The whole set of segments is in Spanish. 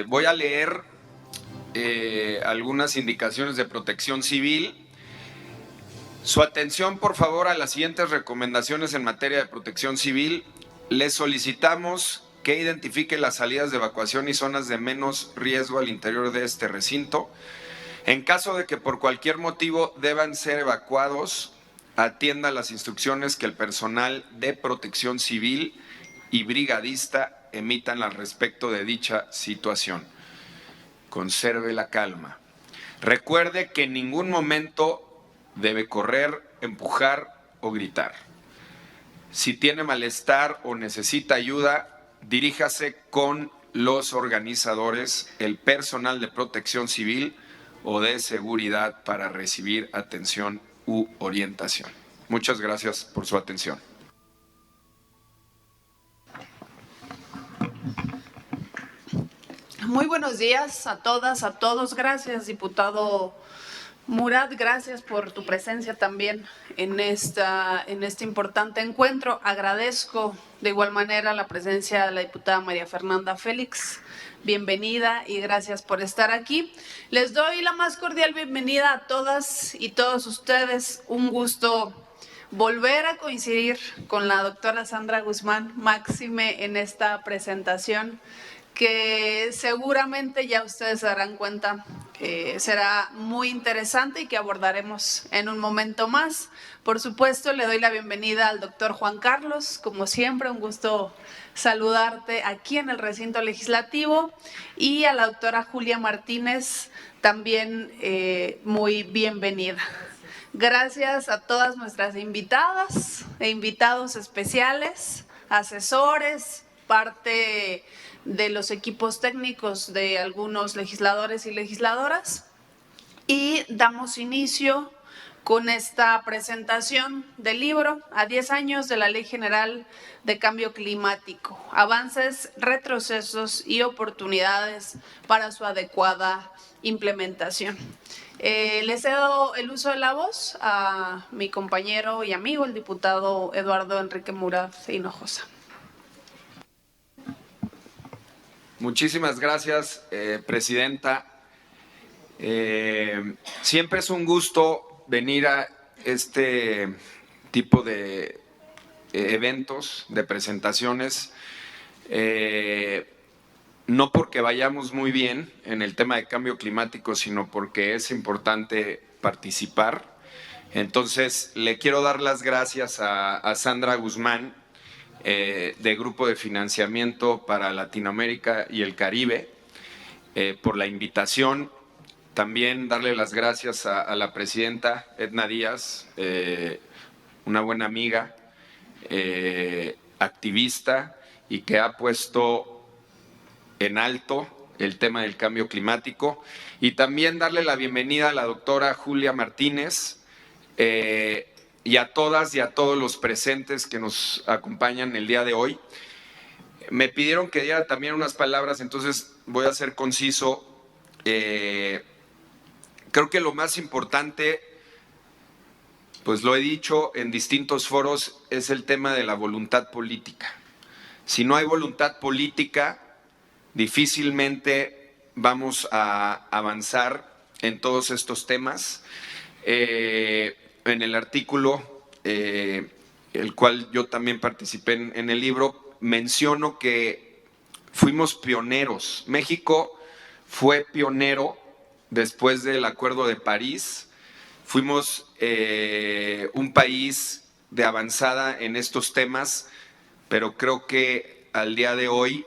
Voy a leer algunas indicaciones de Protección Civil. Su atención, por favor, a las siguientes recomendaciones en materia de protección civil. Les solicitamos que identifique las salidas de evacuación y zonas de menos riesgo al interior de este recinto. En caso de que por cualquier motivo deban ser evacuados, atienda las instrucciones que el personal de protección civil y brigadista emitan al respecto de dicha situación. Conserve la calma. Recuerde que en ningún momento debe correr, empujar o gritar. Si tiene malestar o necesita ayuda, diríjase con los organizadores, el personal de protección civil o de seguridad para recibir atención u orientación. Muchas gracias por su atención. Muy buenos días a todas, a todos. Gracias, diputado Murat, gracias por tu presencia también en este importante encuentro. Agradezco de igual manera la presencia de la diputada María Fernanda Félix. Bienvenida y gracias por estar aquí. Les doy la más cordial bienvenida a todas y todos ustedes. Un gusto volver a coincidir con la doctora Sandra Guzmán, máxime en esta presentación, que seguramente ya ustedes se darán cuenta será muy interesante y que abordaremos en un momento más. Por supuesto, le doy la bienvenida al doctor Juan Carlos, como siempre, un gusto saludarte aquí en el recinto legislativo, y a la doctora Julia Martínez, también muy bienvenida. Gracias a todas nuestras invitadas e invitados especiales, asesores, parte de los equipos técnicos de algunos legisladores y legisladoras. Y damos inicio con esta presentación del libro A 10 años de la Ley General de Cambio Climático, avances, retrocesos y oportunidades para su adecuada implementación. Le cedo el uso de la voz a mi compañero y amigo, el diputado Eduardo Enrique Murat Hinojosa. Muchísimas gracias, presidenta. Siempre es un gusto venir a este tipo de eventos, de presentaciones, no porque vayamos muy bien en el tema de cambio climático, sino porque es importante participar. Entonces, le quiero dar las gracias a Sandra Guzmán, de Grupo de Financiamiento para Latinoamérica y el Caribe, por la invitación. También darle las gracias a la presidenta Edna Díaz, una buena amiga, activista, y que ha puesto en alto el tema del cambio climático. Y también darle la bienvenida a la doctora Julia Martínez, y a todas y a todos los presentes que nos acompañan el día de hoy. Me pidieron que diera también unas palabras, entonces voy a ser conciso. Creo que lo más importante, pues lo he dicho en distintos foros, es el tema de la voluntad política. Si no hay voluntad política, difícilmente vamos a avanzar en todos estos temas. En el artículo, el cual yo también participé en el libro, menciono que fuimos pioneros. México fue pionero después del Acuerdo de París. Fuimos un país de avanzada en estos temas, pero creo que al día de hoy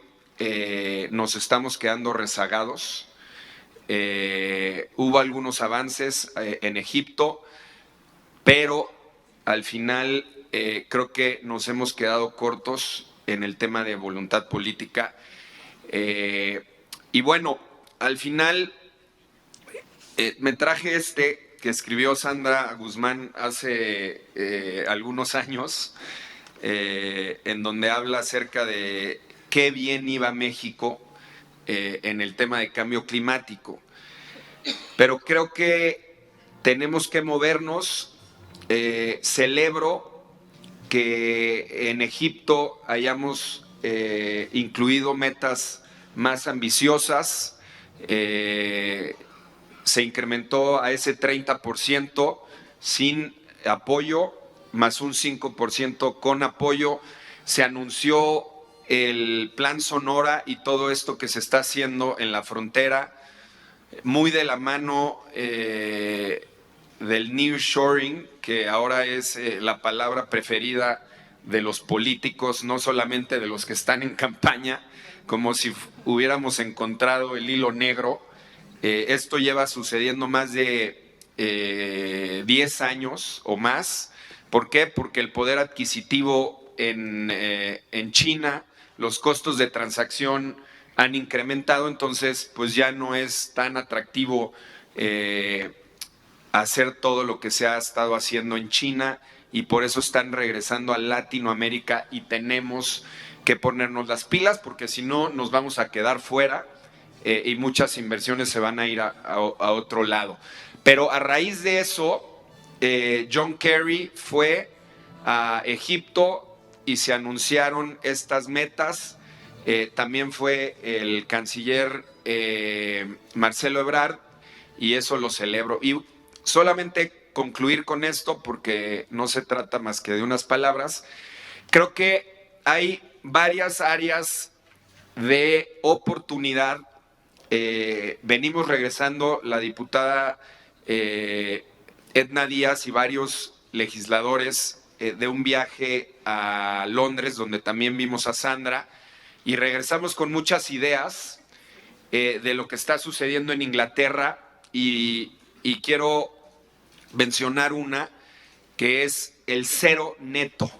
nos estamos quedando rezagados. Hubo algunos avances en Egipto, pero al final creo que nos hemos quedado cortos en el tema de voluntad política. Y bueno, al final me traje que escribió Sandra Guzmán hace algunos años, en donde habla acerca de qué bien iba México en el tema de cambio climático. Pero creo que tenemos que movernos. Celebro que en Egipto hayamos incluido metas más ambiciosas. Se incrementó a ese 30% sin apoyo, más un 5% con apoyo. Se anunció el Plan Sonora y todo esto que se está haciendo en la frontera, muy de la mano del nearshoring, que ahora es la palabra preferida de los políticos, no solamente de los que están en campaña, como si hubiéramos encontrado el hilo negro. Esto lleva sucediendo más de 10 años o más. ¿Por qué? Porque el poder adquisitivo en China, los costos de transacción han incrementado, entonces pues ya no es tan atractivo hacer todo lo que se ha estado haciendo en China, y por eso están regresando a Latinoamérica y tenemos que ponernos las pilas, porque si no nos vamos a quedar fuera y muchas inversiones se van a ir a otro lado. Pero a raíz de eso, John Kerry fue a Egipto y se anunciaron estas metas. También fue el canciller Marcelo Ebrard, y eso lo celebro. Y solamente concluir con esto, porque no se trata más que de unas palabras. Creo que hay varias áreas de oportunidad. Venimos regresando la diputada Edna Díaz y varios legisladores de un viaje a Londres, donde también vimos a Sandra, y regresamos con muchas ideas de lo que está sucediendo en Inglaterra, y quiero mencionar una que es el cero neto.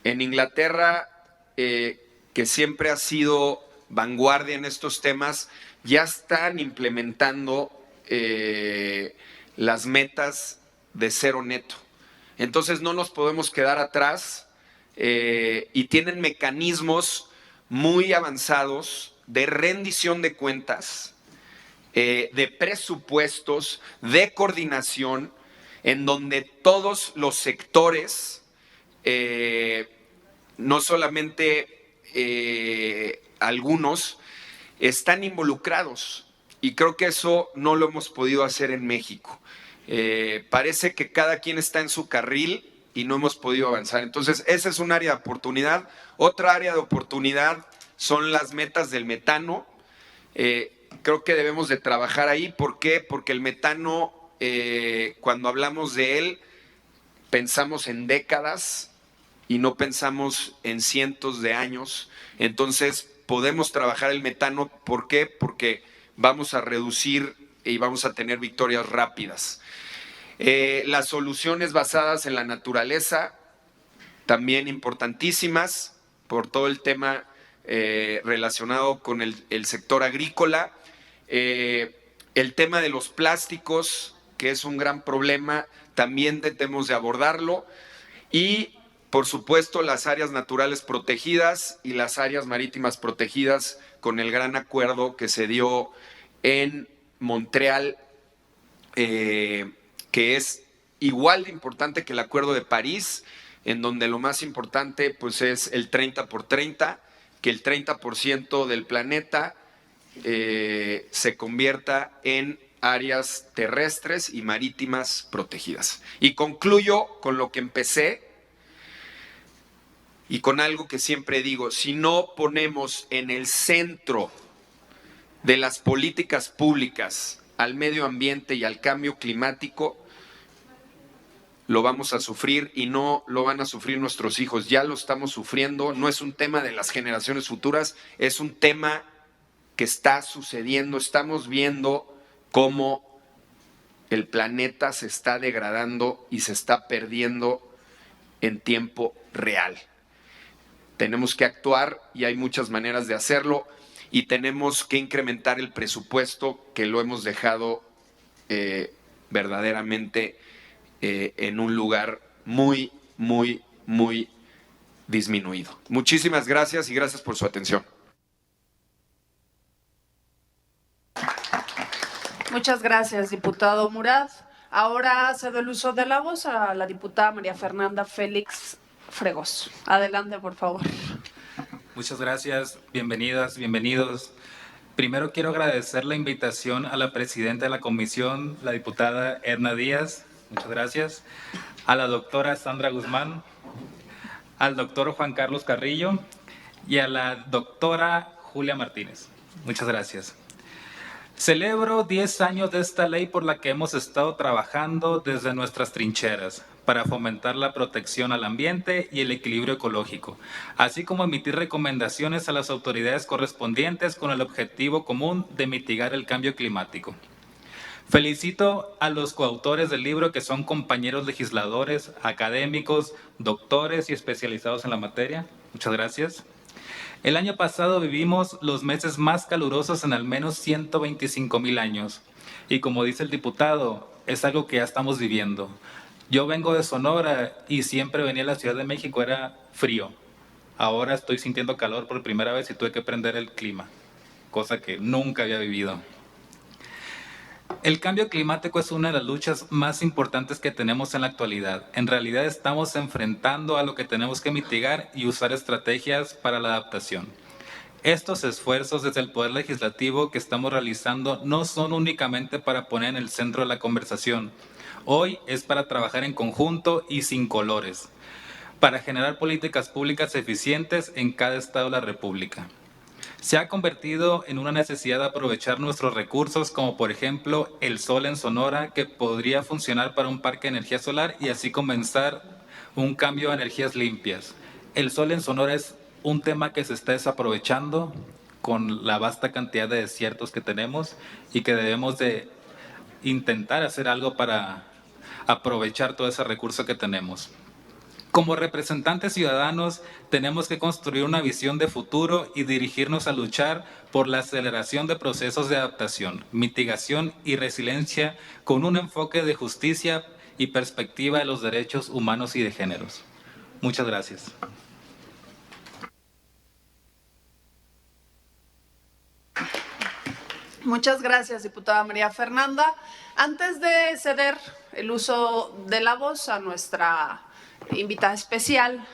En Inglaterra, que siempre ha sido vanguardia en estos temas, ya están implementando las metas de cero neto. Entonces no nos podemos quedar atrás, y tienen mecanismos muy avanzados de rendición de cuentas, de presupuestos, de coordinación, en donde todos los sectores, no solamente algunos, están involucrados, y creo que eso no lo hemos podido hacer en México. Parece que cada quien está en su carril y no hemos podido avanzar. Entonces, esa es un área de oportunidad. Otra área de oportunidad son las metas del metano. Creo que debemos de trabajar ahí. ¿Por qué? Porque el metano, cuando hablamos de él, pensamos en décadas y no pensamos en cientos de años. Entonces, podemos trabajar el metano. ¿Por qué? Porque vamos a reducir y vamos a tener victorias rápidas. Las soluciones basadas en la naturaleza, también importantísimas por todo el tema relacionado con el sector agrícola. El tema de los plásticos, que es un gran problema, también debemos de abordarlo. Y, por supuesto, las áreas naturales protegidas y las áreas marítimas protegidas, con el gran acuerdo que se dio en Montreal, que es igual de importante que el Acuerdo de París, en donde lo más importante pues, es el 30 por 30, que el 30% del planeta se convierta en áreas terrestres y marítimas protegidas. Y concluyo con lo que empecé y con algo que siempre digo: si no ponemos en el centro de las políticas públicas al medio ambiente y al cambio climático, lo vamos a sufrir, y no lo van a sufrir nuestros hijos. Ya lo estamos sufriendo. No es un tema de las generaciones futuras, es un tema que está sucediendo. Estamos viendo cómo el planeta se está degradando y se está perdiendo en tiempo real. Tenemos que actuar, y hay muchas maneras de hacerlo, y tenemos que incrementar el presupuesto, que lo hemos dejado verdaderamente en un lugar muy, muy, muy disminuido. Muchísimas gracias, y gracias por su atención. Muchas gracias, diputado Murad. Ahora cedo el uso de la voz a la diputada María Fernanda Félix Fregoso. Adelante, por favor. Muchas gracias, bienvenidas, bienvenidos. Primero quiero agradecer la invitación a la presidenta de la comisión, la diputada Edna Díaz, muchas gracias, a la doctora Sandra Guzmán, al doctor Juan Carlos Carrillo y a la doctora Julia Martínez. Muchas gracias. Celebro 10 años de esta ley por la que hemos estado trabajando desde nuestras trincheras para fomentar la protección al ambiente y el equilibrio ecológico, así como emitir recomendaciones a las autoridades correspondientes con el objetivo común de mitigar el cambio climático. Felicito a los coautores del libro, que son compañeros legisladores, académicos, doctores y especializados en la materia. Muchas gracias. El año pasado vivimos los meses más calurosos en al menos 125,000 años. Y como dice el diputado, es algo que ya estamos viviendo. Yo vengo de Sonora y siempre venía a la Ciudad de México, era frío. Ahora estoy sintiendo calor por primera vez y tuve que prender el clima, cosa que nunca había vivido. El cambio climático es una de las luchas más importantes que tenemos en la actualidad. En realidad estamos enfrentando a lo que tenemos que mitigar y usar estrategias para la adaptación. Estos esfuerzos desde el Poder Legislativo que estamos realizando no son únicamente para poner en el centro de la conversación. Hoy es para trabajar en conjunto y sin colores, para generar políticas públicas eficientes en cada estado de la República. Se ha convertido en una necesidad de aprovechar nuestros recursos, como por ejemplo el sol en Sonora, que podría funcionar para un parque de energía solar y así comenzar un cambio a energías limpias. El sol en Sonora es un tema que se está desaprovechando con la vasta cantidad de desiertos que tenemos y que debemos de intentar hacer algo para aprovechar todo ese recurso que tenemos. Como representantes ciudadanos, tenemos que construir una visión de futuro y dirigirnos a luchar por la aceleración de procesos de adaptación, mitigación y resiliencia con un enfoque de justicia y perspectiva de los derechos humanos y de géneros. Muchas gracias. Muchas gracias, diputada María Fernanda. Antes de ceder el uso de la voz a nuestra invitada especial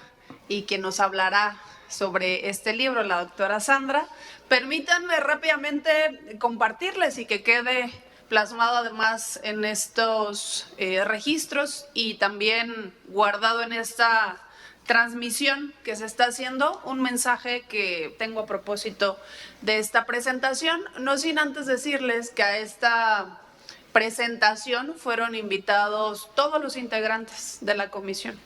y quien nos hablará sobre este libro, la doctora Sandra, permítanme rápidamente compartirles y que quede plasmado además en estos registros y también guardado en esta transmisión que se está haciendo, un mensaje que tengo a propósito de esta presentación, no sin antes decirles que a esta presentación fueron invitados todos los integrantes de la comisión.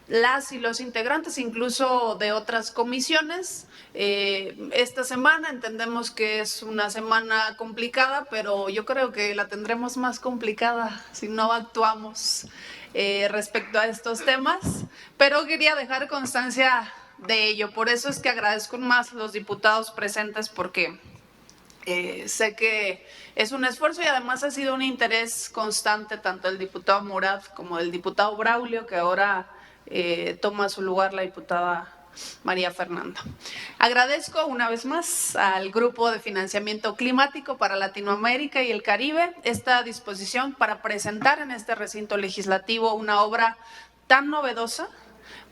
Las y los integrantes incluso de otras comisiones. Esta semana entendemos que es una semana complicada, pero yo creo que la tendremos más complicada si no actuamos respecto a estos temas, pero quería dejar constancia de ello. Por eso es que agradezco más a los diputados presentes, porque sé que es un esfuerzo y además ha sido un interés constante tanto del diputado Murad como del diputado Braulio, que ahora toma su lugar la diputada María Fernanda. Agradezco una vez más al Grupo de Financiamiento Climático para Latinoamérica y el Caribe esta disposición para presentar en este recinto legislativo una obra tan novedosa,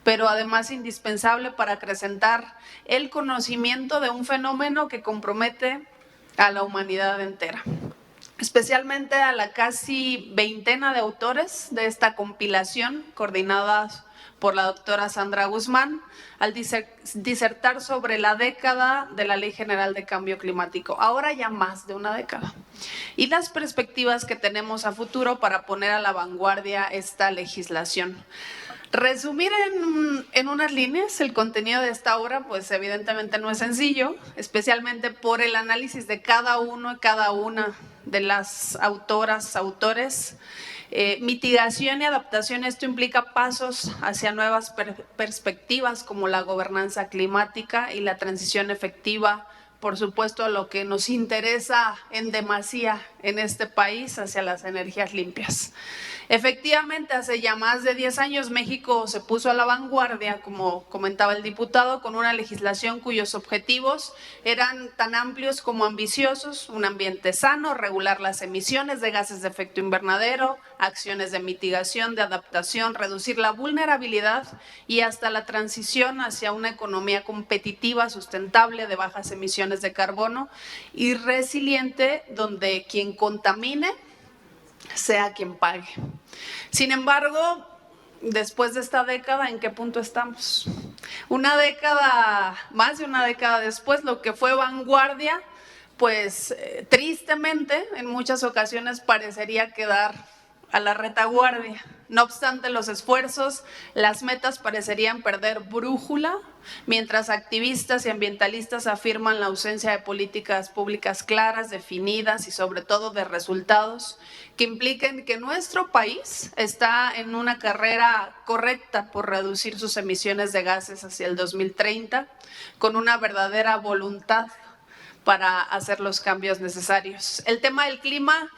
pero además indispensable para acrecentar el conocimiento de un fenómeno que compromete a la humanidad entera, especialmente a la casi veintena de autores de esta compilación coordinada por la doctora Sandra Guzmán, al disertar sobre la década de la Ley General de Cambio Climático, ahora ya más de una década, y las perspectivas que tenemos a futuro para poner a la vanguardia esta legislación. Resumir en unas líneas el contenido de esta obra, pues evidentemente no es sencillo, especialmente por el análisis de cada uno y cada una de las autoras, autores. Mitigación y adaptación, esto implica pasos hacia nuevas perspectivas como la gobernanza climática y la transición efectiva, por supuesto, a lo que nos interesa en demasía en este país, hacia las energías limpias. Efectivamente, hace ya más de 10 años México se puso a la vanguardia, como comentaba el diputado, con una legislación cuyos objetivos eran tan amplios como ambiciosos: un ambiente sano, regular las emisiones de gases de efecto invernadero, acciones de mitigación, de adaptación, reducir la vulnerabilidad y hasta la transición hacia una economía competitiva, sustentable, de bajas emisiones de carbono y resiliente, donde quien contamine sea quien pague. Sin embargo, después de esta década, ¿en qué punto estamos? Una década, más de una década después, lo que fue vanguardia, pues tristemente en muchas ocasiones parecería quedar a la retaguardia. No obstante los esfuerzos, las metas parecerían perder brújula, mientras activistas y ambientalistas afirman la ausencia de políticas públicas claras, definidas y sobre todo de resultados que impliquen que nuestro país está en una carrera correcta por reducir sus emisiones de gases hacia el 2030, con una verdadera voluntad para hacer los cambios necesarios. El tema del clima,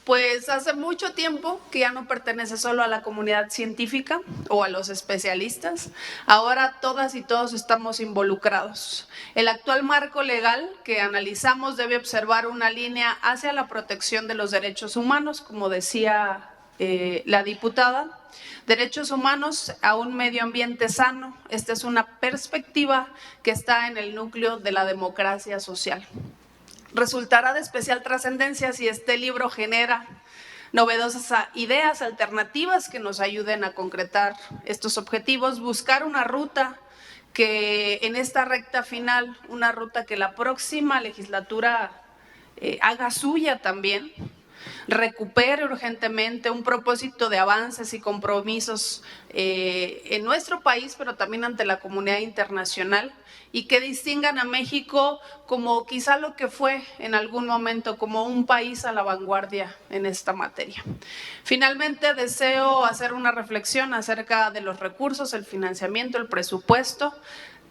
pues hace mucho tiempo que ya no pertenece solo a la comunidad científica o a los especialistas. Ahora todas y todos estamos involucrados. El actual marco legal que analizamos debe observar una línea hacia la protección de los derechos humanos, como decía la diputada. Derechos humanos a un medio ambiente sano. Esta es una perspectiva que está en el núcleo de la democracia social. Resultará de especial trascendencia si este libro genera novedosas ideas alternativas que nos ayuden a concretar estos objetivos, buscar una ruta que en esta recta final, una ruta que la próxima legislatura haga suya también, recupere urgentemente un propósito de avances y compromisos en nuestro país, pero también ante la comunidad internacional, y que distingan a México como quizá lo que fue en algún momento, como un país a la vanguardia en esta materia. Finalmente, deseo hacer una reflexión acerca de los recursos, el financiamiento, el presupuesto,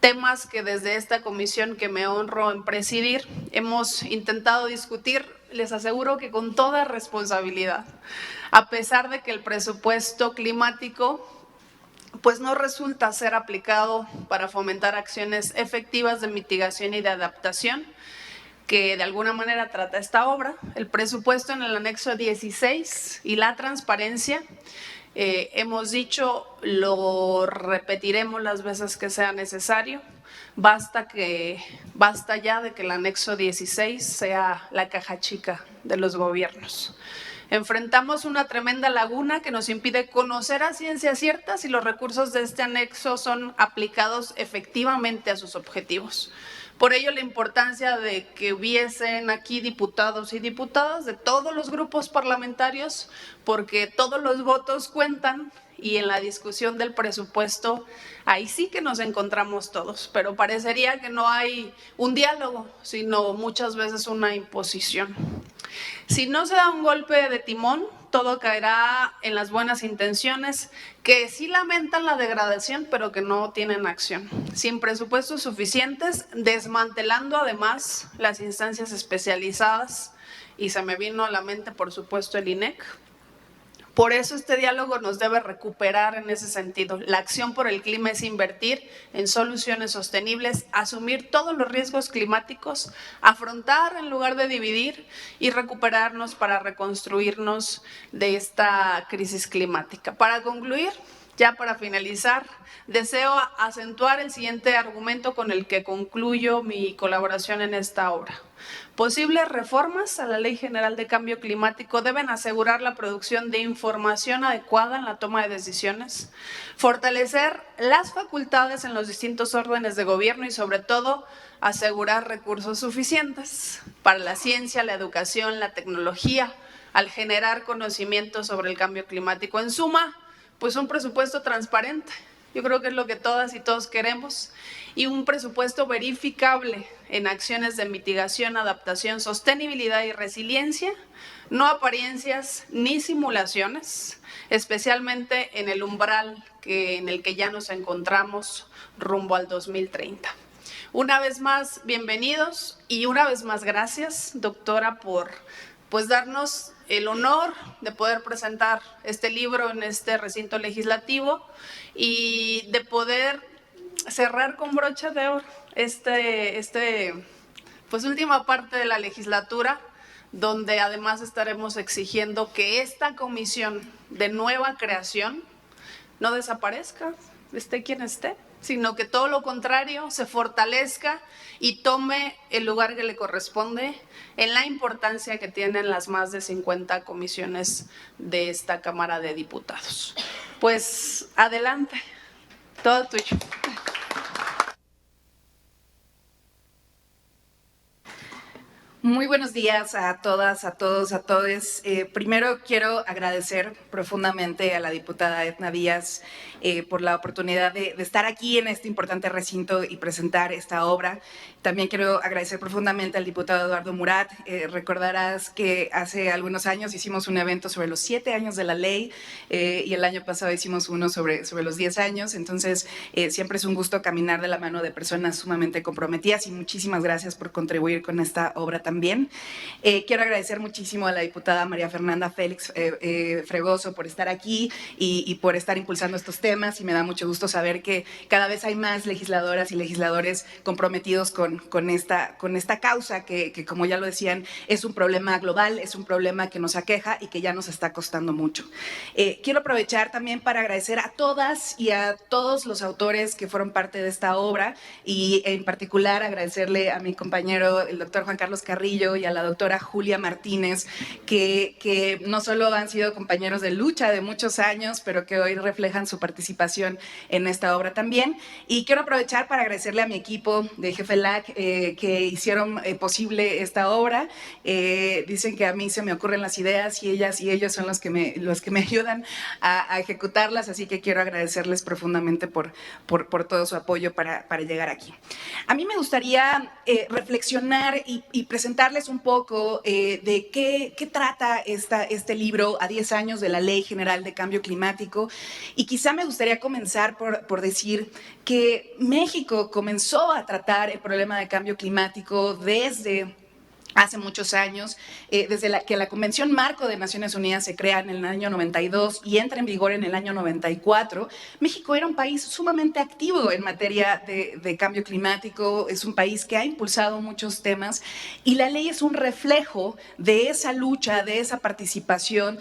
temas que desde esta comisión que me honro en presidir hemos intentado discutir, les aseguro que con toda responsabilidad, a pesar de que el presupuesto climático pues no resulta ser aplicado para fomentar acciones efectivas de mitigación y de adaptación, que de alguna manera trata esta obra. El presupuesto en el anexo 16 y la transparencia, hemos dicho, lo repetiremos las veces que sea necesario, basta ya de que el anexo 16 sea la caja chica de los gobiernos. Enfrentamos una tremenda laguna que nos impide conocer a ciencia cierta si los recursos de este anexo son aplicados efectivamente a sus objetivos. Por ello, la importancia de que hubiesen aquí diputados y diputadas de todos los grupos parlamentarios, porque todos los votos cuentan y en la discusión del presupuesto, ahí sí que nos encontramos todos, pero parecería que no hay un diálogo, sino muchas veces una imposición. Si no se da un golpe de timón, todo caerá en las buenas intenciones que sí lamentan la degradación, pero que no tienen acción. Sin presupuestos suficientes, desmantelando además las instancias especializadas, y se me vino a la mente, por supuesto, el INEC. Por eso este diálogo nos debe recuperar en ese sentido. La acción por el clima es invertir en soluciones sostenibles, asumir todos los riesgos climáticos, afrontar en lugar de dividir y recuperarnos para reconstruirnos de esta crisis climática. Para concluir, ya para finalizar, deseo acentuar el siguiente argumento con el que concluyo mi colaboración en esta obra. Posibles reformas a la Ley General de Cambio Climático deben asegurar la producción de información adecuada en la toma de decisiones, fortalecer las facultades en los distintos órdenes de gobierno y sobre todo asegurar recursos suficientes para la ciencia, la educación, la tecnología, al generar conocimiento sobre el cambio climático. En suma, pues un presupuesto transparente, yo creo que es lo que todas y todos queremos, y un presupuesto verificable en acciones de mitigación, adaptación, sostenibilidad y resiliencia, no apariencias ni simulaciones, especialmente en el umbral en el que ya nos encontramos rumbo al 2030. Una vez más, bienvenidos y una vez más gracias, doctora, por darnos el honor de poder presentar este libro en este recinto legislativo y de poder cerrar con brocha de oro pues última parte de la legislatura, donde además estaremos exigiendo que esta comisión de nueva creación no desaparezca, esté quien esté, sino que todo lo contrario, se fortalezca y tome el lugar que le corresponde en la importancia que tienen las más de 50 comisiones de esta Cámara de Diputados. Pues adelante, todo tuyo. Muy buenos días a todas, a todos, a todes. Primero quiero agradecer profundamente a la diputada Edna Díaz por la oportunidad de estar aquí en este importante recinto y presentar esta obra. También quiero agradecer profundamente al diputado Eduardo Murat. Recordarás que hace algunos años hicimos un evento sobre los 7 años de la ley y el año pasado hicimos uno sobre los 10 años. Entonces, siempre es un gusto caminar de la mano de personas sumamente comprometidas y muchísimas gracias por contribuir con esta obra también. Quiero agradecer muchísimo a la diputada María Fernanda Félix Fregoso por estar aquí y por estar impulsando estos temas, y me da mucho gusto saber que cada vez hay más legisladoras y legisladores comprometidos con esta causa que, como ya lo decían, es un problema global, es un problema que nos aqueja y que ya nos está costando mucho. Quiero aprovechar también para agradecer a todas y a todos los autores que fueron parte de esta obra, y en particular agradecerle a mi compañero, el doctor Juan Carlos Carrillo, y a la doctora Julia Martínez, que no solo han sido compañeros de lucha de muchos años, pero que hoy reflejan su participación en esta obra también. Y quiero aprovechar para agradecerle a mi equipo de GFLAC que hicieron posible esta obra. Dicen que a mí se me ocurren las ideas y ellas y ellos son los que me ayudan a ejecutarlas, así que quiero agradecerles profundamente por todo su apoyo para llegar aquí. A mí me gustaría reflexionar y presentarles un poco de qué trata este libro a 10 años de la Ley General de Cambio Climático, y quizá me gustaría comenzar por decir que México comenzó a tratar el problema de cambio climático desde hace muchos años, desde que la Convención Marco de Naciones Unidas se crea en el año 92 y entra en vigor en el año 94, México era un país sumamente activo en materia de cambio climático, es un país que ha impulsado muchos temas, y la ley es un reflejo de esa lucha, de esa participación.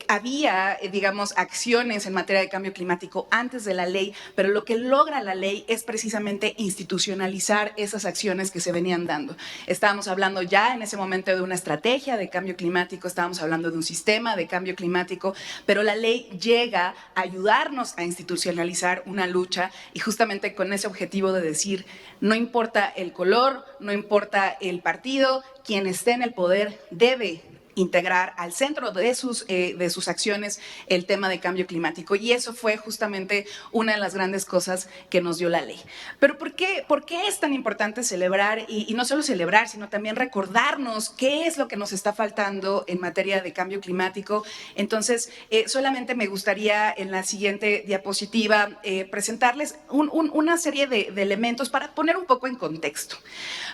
Había, digamos, acciones en materia de cambio climático antes de la ley, pero lo que logra la ley es precisamente institucionalizar esas acciones que se venían dando. Estábamos hablando ya en ese momento de una estrategia de cambio climático, estábamos hablando de un sistema de cambio climático, pero la ley llega a ayudarnos a institucionalizar una lucha, y justamente con ese objetivo de decir, no importa el color, no importa el partido, quien esté en el poder debe integrar al centro de sus acciones el tema de cambio climático, y eso fue justamente una de las grandes cosas que nos dio la ley. Pero ¿por qué es tan importante celebrar, y no solo celebrar, sino también recordarnos qué es lo que nos está faltando en materia de cambio climático? Entonces, solamente me gustaría en la siguiente diapositiva presentarles una serie de elementos para poner un poco en contexto.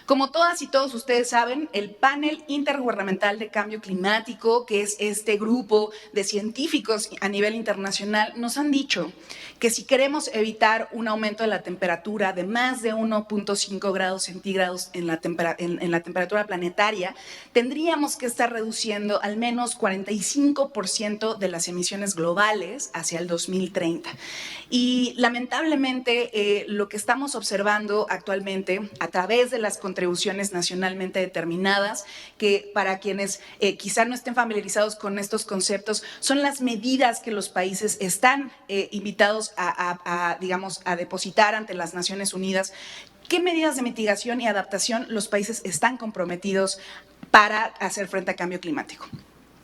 Como todas y todos ustedes saben, el Panel Intergubernamental de Cambio Climático, que es este grupo de científicos a nivel internacional, nos han dicho que si queremos evitar un aumento de la temperatura de más de 1.5 grados centígrados en la temperatura planetaria, tendríamos que estar reduciendo al menos 45% de las emisiones globales hacia el 2030. Y lamentablemente lo que estamos observando actualmente a través de las contribuciones nacionalmente determinadas, que para quienes quizá no estén familiarizados con estos conceptos, son las medidas que los países están invitados digamos, a depositar ante las Naciones Unidas. ¿Qué medidas de mitigación y adaptación los países están comprometidos para hacer frente a cambio climático?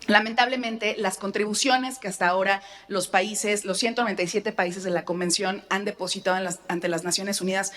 Lamentablemente, las contribuciones que hasta ahora los 197 países de la Convención han depositado ante las Naciones Unidas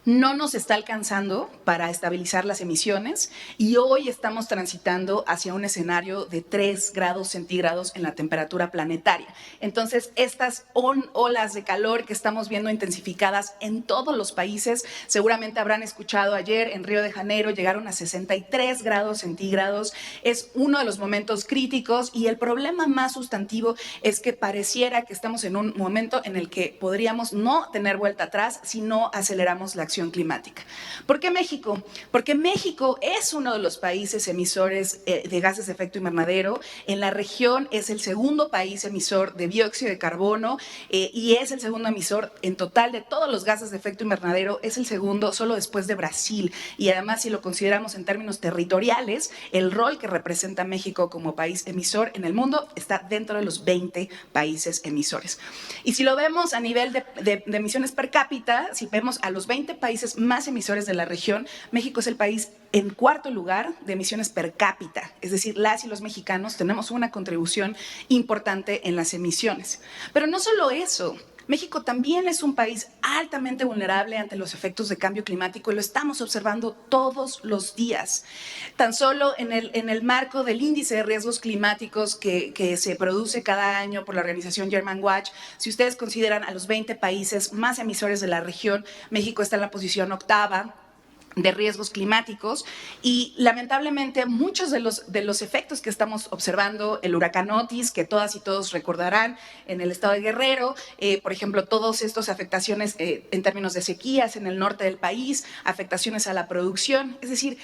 no nos está alcanzando para estabilizar las emisiones, y hoy estamos transitando hacia un escenario de 3 grados centígrados en la temperatura planetaria. Entonces, estas olas de calor que estamos viendo intensificadas en todos los países, seguramente habrán escuchado ayer en Río de Janeiro, llegaron a 63 grados centígrados, es uno de los momentos críticos, y el problema más sustantivo es que pareciera que estamos en un momento en el que podríamos no tener vuelta atrás si no aceleramos la acción acción climática. ¿Por qué México? Porque México es uno de los países emisores de gases de efecto invernadero. En la región es el segundo país emisor de dióxido de carbono y es el segundo emisor en total de todos los gases de efecto invernadero, es el segundo solo después de Brasil. Y además, si lo consideramos en términos territoriales, el rol que representa México como país emisor en el mundo está dentro de los 20 países emisores. Y si lo vemos a nivel de emisiones per cápita, si vemos a los 20 países más emisores de la región, México es el país en cuarto lugar de emisiones per cápita, es decir, las y los mexicanos tenemos una contribución importante en las emisiones. Pero no solo eso, México también es un país altamente vulnerable ante los efectos de cambio climático y lo estamos observando todos los días. Tan solo en el marco del índice de riesgos climáticos que se produce cada año por la organización Germanwatch, si ustedes consideran a los 20 países más emisores de la región, México está en la posición 8ª de riesgos climáticos y lamentablemente muchos de los efectos que estamos observando, el huracán Otis, que todas y todos recordarán en el estado de Guerrero, por ejemplo, todas estas afectaciones en términos de sequías en el norte del país, afectaciones a la producción, es decir,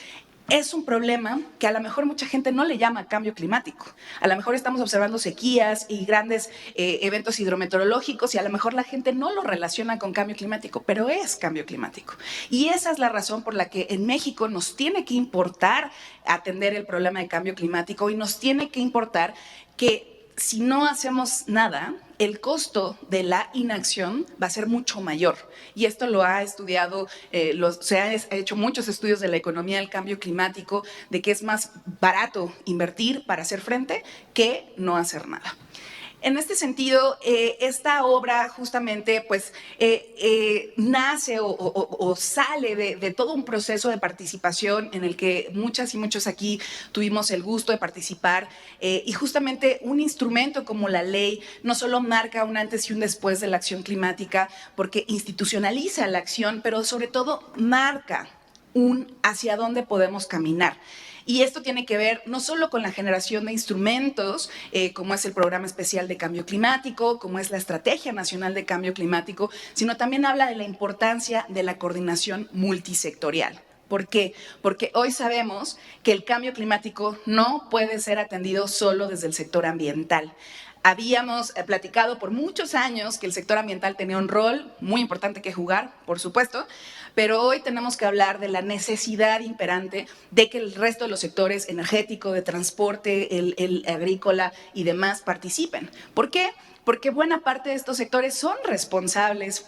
es un problema que a lo mejor mucha gente no le llama cambio climático. A lo mejor estamos observando sequías y grandes eventos hidrometeorológicos y a lo mejor la gente no lo relaciona con cambio climático, pero es cambio climático. Y esa es la razón por la que en México nos tiene que importar atender el problema de cambio climático y nos tiene que importar que si no hacemos nada, el costo de la inacción va a ser mucho mayor. Y esto lo ha estudiado, se ha hecho muchos estudios de la economía del cambio climático, de que es más barato invertir para hacer frente que no hacer nada. En este sentido, esta obra justamente pues, nace o sale de todo un proceso de participación en el que muchas y muchos aquí tuvimos el gusto de participar y justamente un instrumento como la ley no solo marca un antes y un después de la acción climática porque institucionaliza la acción, pero sobre todo marca un hacia dónde podemos caminar. Y esto tiene que ver no solo con la generación de instrumentos, como es el Programa Especial de Cambio Climático, como es la Estrategia Nacional de Cambio Climático, sino también habla de la importancia de la coordinación multisectorial. ¿Por qué? Porque hoy sabemos que el cambio climático no puede ser atendido solo desde el sector ambiental. Habíamos platicado por muchos años que el sector ambiental tenía un rol muy importante que jugar, por supuesto, pero hoy tenemos que hablar de la necesidad imperante de que el resto de los sectores energético, de transporte, el agrícola y demás participen. ¿Por qué? Porque buena parte de estos sectores son responsables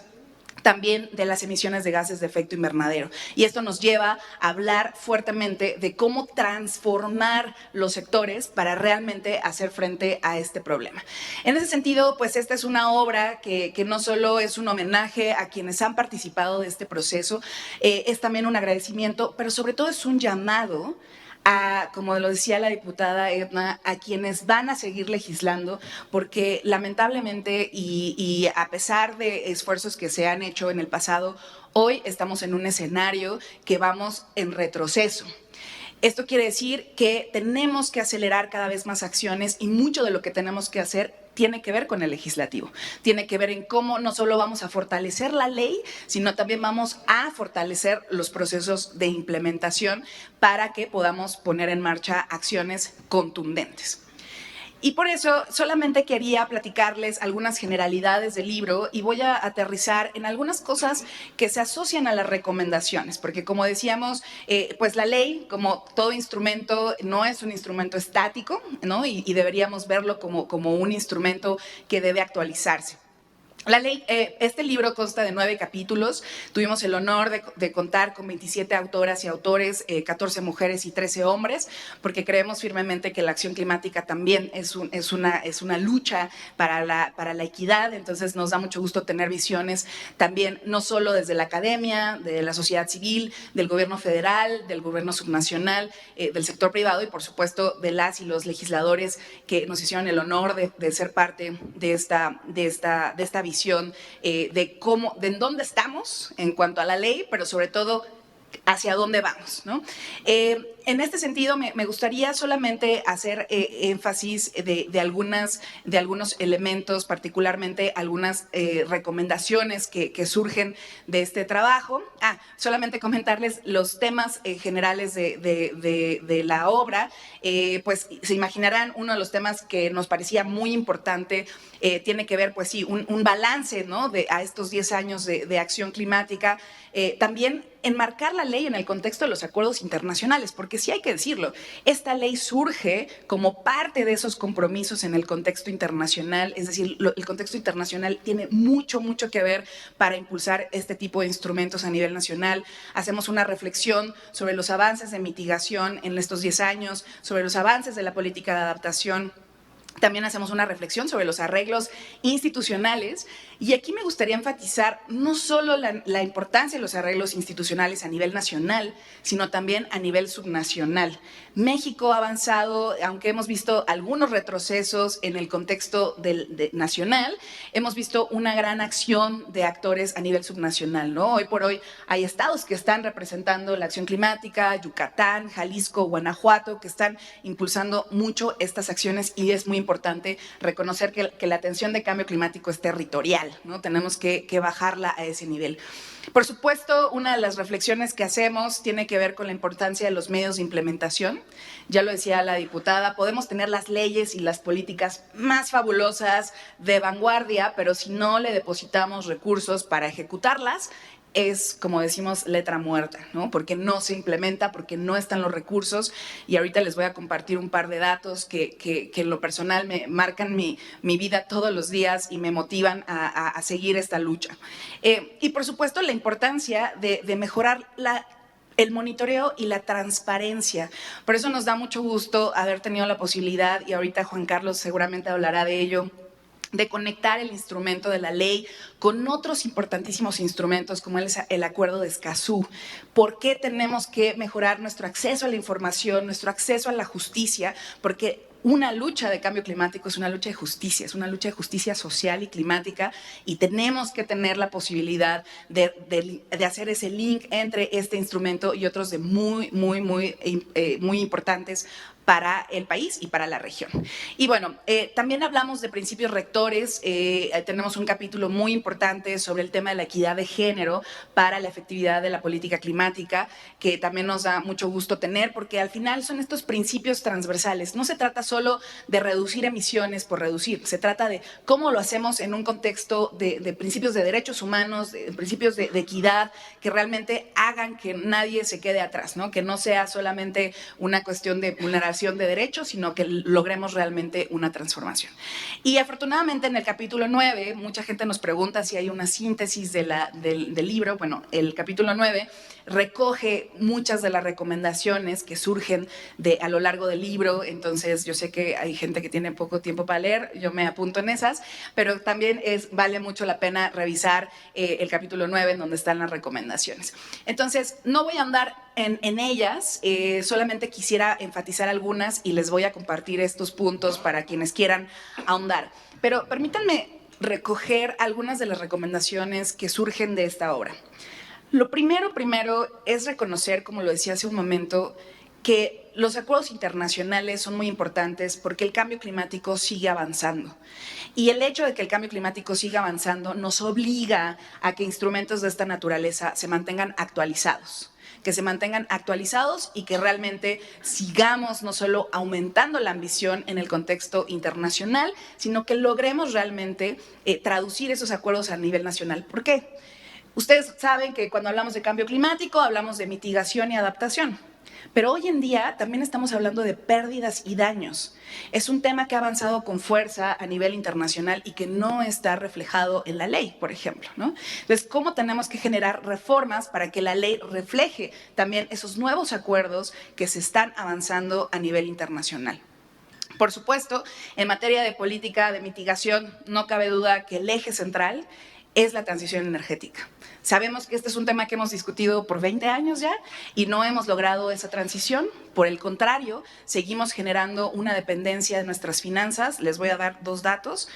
también de las emisiones de gases de efecto invernadero. Y esto nos lleva a hablar fuertemente de cómo transformar los sectores para realmente hacer frente a este problema. En ese sentido, pues esta es una obra que no solo es un homenaje a quienes han participado de este proceso, es también un agradecimiento, pero sobre todo es un llamado a, como lo decía la diputada Edna, a quienes van a seguir legislando, porque lamentablemente y a pesar de esfuerzos que se han hecho en el pasado, hoy estamos en un escenario que vamos en retroceso. Esto quiere decir que tenemos que acelerar cada vez más acciones y mucho de lo que tenemos que hacer tiene que ver con el legislativo, tiene que ver en cómo no solo vamos a fortalecer la ley, sino también vamos a fortalecer los procesos de implementación para que podamos poner en marcha acciones contundentes. Y por eso solamente quería platicarles algunas generalidades del libro y voy a aterrizar en algunas cosas que se asocian a las recomendaciones, porque como decíamos, pues la ley, como todo instrumento, no es un instrumento estático, ¿no? Y deberíamos verlo como un instrumento que debe actualizarse. La ley, este libro consta de 9 capítulos. Tuvimos el honor de contar con 27 autoras y autores, 14 mujeres y 13 hombres, porque creemos firmemente que la acción climática también es una lucha para la equidad. Entonces nos da mucho gusto tener visiones también, no solo desde la academia, de la sociedad civil, del gobierno federal, del gobierno subnacional, del sector privado y por supuesto de las y los legisladores que nos hicieron el honor de ser parte de esta visión de cómo, de en dónde estamos en cuanto a la ley, pero sobre todo hacia dónde vamos, ¿no? En este sentido, me gustaría solamente hacer énfasis de algunos elementos, particularmente algunas recomendaciones que surgen de este trabajo. Solamente comentarles los temas generales de la obra. Pues se imaginarán, uno de los temas que nos parecía muy importante tiene que ver, pues sí, un balance, ¿no?, a estos 10 años de acción climática. También enmarcar la ley en el contexto de los acuerdos internacionales, porque sí hay que decirlo, esta ley surge como parte de esos compromisos en el contexto internacional, es decir, el contexto internacional tiene mucho que ver para impulsar este tipo de instrumentos a nivel nacional. Hacemos una reflexión sobre los avances de mitigación en estos 10 años, sobre los avances de la política de adaptación. También hacemos una reflexión sobre los arreglos institucionales y aquí me gustaría enfatizar no solo la importancia de los arreglos institucionales a nivel nacional, sino también a nivel subnacional. México ha avanzado, aunque hemos visto algunos retrocesos en el contexto nacional, hemos visto una gran acción de actores a nivel subnacional, ¿no? Hoy por hoy hay estados que están representando la acción climática, Yucatán, Jalisco, Guanajuato, que están impulsando mucho estas acciones y es muy importante reconocer que la atención de cambio climático es territorial, ¿no? Tenemos que bajarla a ese nivel. Por supuesto, una de las reflexiones que hacemos tiene que ver con la importancia de los medios de implementación. Ya lo decía la diputada, podemos tener las leyes y las políticas más fabulosas de vanguardia, pero si no le depositamos recursos para ejecutarlas, es, como decimos, letra muerta, ¿no? Porque no se implementa, porque no están los recursos y ahorita les voy a compartir un par de datos que en lo personal me marcan mi vida todos los días y me motivan a seguir esta lucha. Y por supuesto la importancia de mejorar el monitoreo y la transparencia. Por eso nos da mucho gusto haber tenido la posibilidad, y ahorita Juan Carlos seguramente hablará de ello, de conectar el instrumento de la ley con otros importantísimos instrumentos como el Acuerdo de Escazú. ¿Por qué tenemos que mejorar nuestro acceso a la información, nuestro acceso a la justicia? Porque una lucha de cambio climático es una lucha de justicia, es una lucha de justicia social y climática y tenemos que tener la posibilidad de hacer ese link entre este instrumento y otros de muy importantes para el país y para la región. Y bueno, también hablamos de principios rectores, tenemos un capítulo muy importante sobre el tema de la equidad de género para la efectividad de la política climática, que también nos da mucho gusto tener, porque al final son estos principios transversales. No se trata solo de reducir emisiones por reducir, se trata de cómo lo hacemos en un contexto de principios de derechos humanos, de principios de equidad, que realmente hagan que nadie se quede atrás, ¿no? Que no sea solamente una cuestión de vulneración de derechos, sino que logremos realmente una transformación. Y afortunadamente en el capítulo 9, mucha gente nos pregunta si hay una síntesis del libro. Bueno, el capítulo 9 recoge muchas de las recomendaciones que surgen a lo largo del libro, entonces yo sé que hay gente que tiene poco tiempo para leer, yo me apunto en esas, pero también vale mucho la pena revisar el capítulo 9 en donde están las recomendaciones. Entonces, no voy a andar en ellas, solamente quisiera enfatizar algunas y les voy a compartir estos puntos para quienes quieran ahondar. Pero permítanme recoger algunas de las recomendaciones que surgen de esta obra. Lo primero es reconocer, como lo decía hace un momento, que los acuerdos internacionales son muy importantes porque el cambio climático sigue avanzando. Y el hecho de que el cambio climático siga avanzando nos obliga a que instrumentos de esta naturaleza se mantengan actualizados. Que se mantengan actualizados y que realmente sigamos no solo aumentando la ambición en el contexto internacional, sino que logremos realmente traducir esos acuerdos a nivel nacional. ¿Por qué? Ustedes saben que cuando hablamos de cambio climático hablamos de mitigación y adaptación, pero hoy en día también estamos hablando de pérdidas y daños. Es un tema que ha avanzado con fuerza a nivel internacional y que no está reflejado en la ley, por ejemplo, ¿no? Entonces, ¿cómo tenemos que generar reformas para que la ley refleje también esos nuevos acuerdos que se están avanzando a nivel internacional? Por supuesto, en materia de política de mitigación, no cabe duda que el eje central es la transición energética. Sabemos que este es un tema que hemos discutido por 20 años ya y no hemos logrado esa transición. Por el contrario, seguimos generando una dependencia de nuestras finanzas. Les voy a dar dos datos.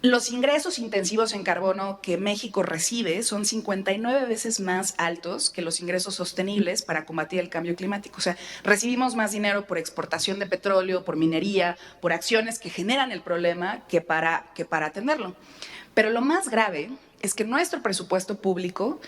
Los ingresos intensivos en carbono que México recibe son 59 veces más altos que los ingresos sostenibles para combatir el cambio climático. O sea, recibimos más dinero por exportación de petróleo, por minería, por acciones que generan el problema que para atenderlo. Pero lo más grave es que nuestro presupuesto público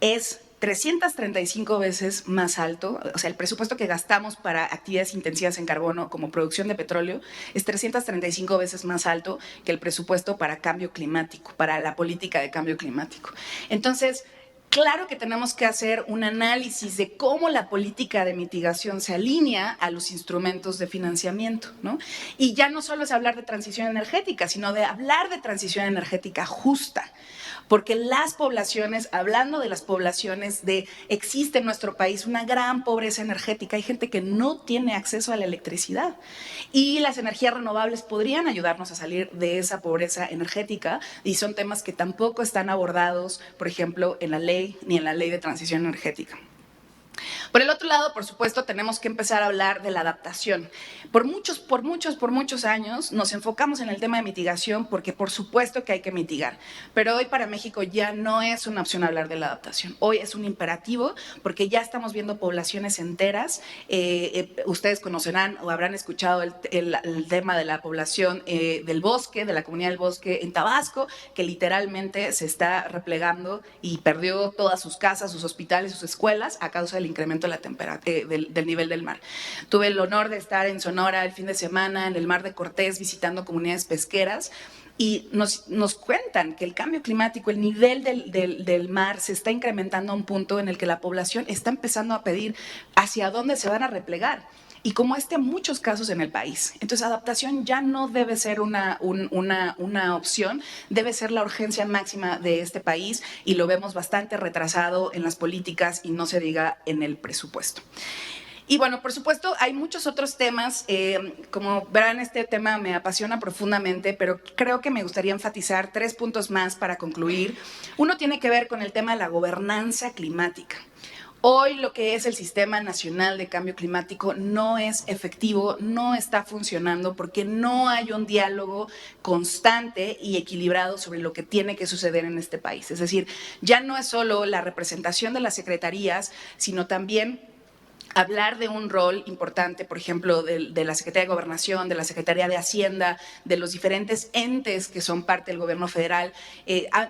es 335 veces más alto, o sea, el presupuesto que gastamos para actividades intensivas en carbono como producción de petróleo es 335 veces más alto que el presupuesto para cambio climático, para la política de cambio climático. Entonces, claro que tenemos que hacer un análisis de cómo la política de mitigación se alinea a los instrumentos de financiamiento, ¿no? Y ya no solo es hablar de transición energética, sino de hablar de transición energética justa. Porque las poblaciones, hablando de las poblaciones, existe en nuestro país una gran pobreza energética. Hay gente que no tiene acceso a la electricidad. Y las energías renovables podrían ayudarnos a salir de esa pobreza energética. Y son temas que tampoco están abordados, por ejemplo, en la ley ni en la ley de transición energética. Por el otro lado, por supuesto, tenemos que empezar a hablar de la adaptación. Por muchos años nos enfocamos en el tema de mitigación porque por supuesto que hay que mitigar. Pero hoy para México ya no es una opción hablar de la adaptación. Hoy es un imperativo porque ya estamos viendo poblaciones enteras. Ustedes conocerán o habrán escuchado el tema de la población del bosque, de la comunidad del bosque en Tabasco, que literalmente se está replegando y perdió todas sus casas, sus hospitales, sus escuelas a causa del incremento de la temperatura, del nivel del mar. Tuve el honor de estar en Sonora el fin de semana, en el Mar de Cortés, visitando comunidades pesqueras, y nos cuentan que el cambio climático, el nivel del mar se está incrementando a un punto en el que la población está empezando a pedir hacia dónde se van a replegar. Y como en muchos casos en el país. Entonces, adaptación ya no debe ser una opción, debe ser la urgencia máxima de este país y lo vemos bastante retrasado en las políticas y no se diga en el presupuesto. Y bueno, por supuesto, hay muchos otros temas. Como verán, este tema me apasiona profundamente, pero creo que me gustaría enfatizar 3 puntos más para concluir. Uno tiene que ver con el tema de la gobernanza climática. Hoy lo que es el Sistema Nacional de Cambio Climático no es efectivo, no está funcionando porque no hay un diálogo constante y equilibrado sobre lo que tiene que suceder en este país. Es decir, ya no es solo la representación de las secretarías, sino también hablar de un rol importante, por ejemplo, de la Secretaría de Gobernación, de la Secretaría de Hacienda, de los diferentes entes que son parte del gobierno federal.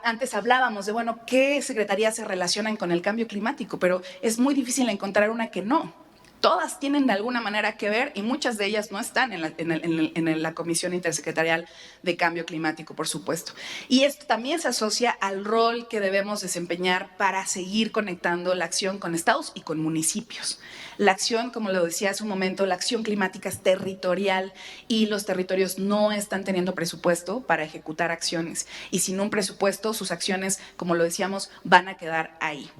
Antes hablábamos de, bueno, ¿qué secretarías se relacionan con el cambio climático? Pero es muy difícil encontrar una que no. Todas tienen de alguna manera que ver y muchas de ellas no están en la Comisión Intersecretarial de Cambio Climático, por supuesto. Y esto también se asocia al rol que debemos desempeñar para seguir conectando la acción con estados y con municipios. La acción, como lo decía hace un momento, la acción climática es territorial y los territorios no están teniendo presupuesto para ejecutar acciones. Y sin un presupuesto, sus acciones, como lo decíamos, van a quedar ahí.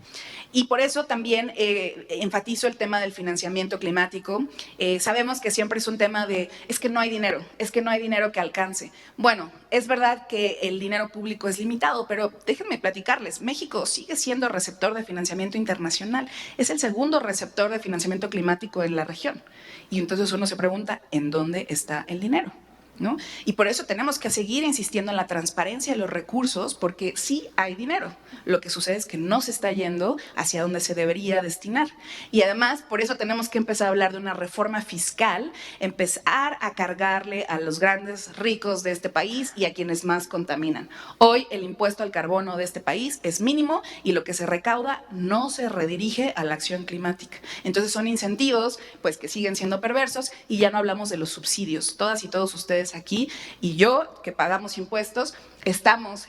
Y por eso también enfatizo el tema del financiamiento climático. Sabemos que siempre es un tema de, es que no hay dinero que alcance. Bueno, es verdad que el dinero público es limitado, pero déjenme platicarles, México sigue siendo receptor de financiamiento internacional. Es el segundo receptor de financiamiento climático en la región. Y entonces uno se pregunta, ¿en dónde está el dinero? ¿No? Y por eso tenemos que seguir insistiendo en la transparencia de los recursos, porque sí hay dinero. Lo que sucede es que no se está yendo hacia donde se debería destinar. Y además, por eso tenemos que empezar a hablar de una reforma fiscal, empezar a cargarle a los grandes ricos de este país y a quienes más contaminan. Hoy el impuesto al carbono de este país es mínimo y lo que se recauda no se redirige a la acción climática. Entonces son incentivos pues, que siguen siendo perversos y ya no hablamos de los subsidios. Todas y todos ustedes aquí y yo, que pagamos impuestos, estamos,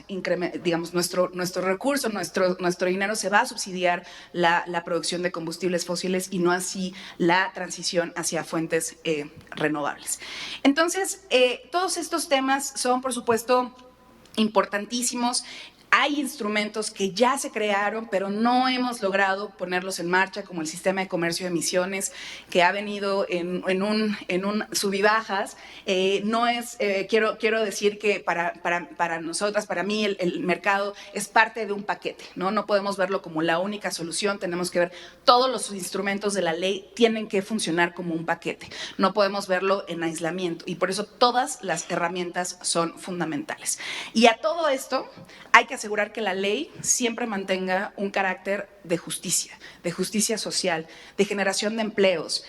digamos, nuestro recurso, nuestro dinero se va a subsidiar la producción de combustibles fósiles y no así la transición hacia fuentes renovables. Entonces, todos estos temas son, por supuesto, importantísimos. Hay instrumentos que ya se crearon, pero no hemos logrado ponerlos en marcha, como el sistema de comercio de emisiones, que ha venido en un sub y bajas. No es, quiero decir que para nosotras, para mí, el mercado es parte de un paquete, ¿no? No podemos verlo como la única solución, tenemos que ver todos los instrumentos de la ley tienen que funcionar como un paquete. No podemos verlo en aislamiento y por eso todas las herramientas son fundamentales. Y a todo esto hay que asegurar que la ley siempre mantenga un carácter de justicia social, de generación de empleos.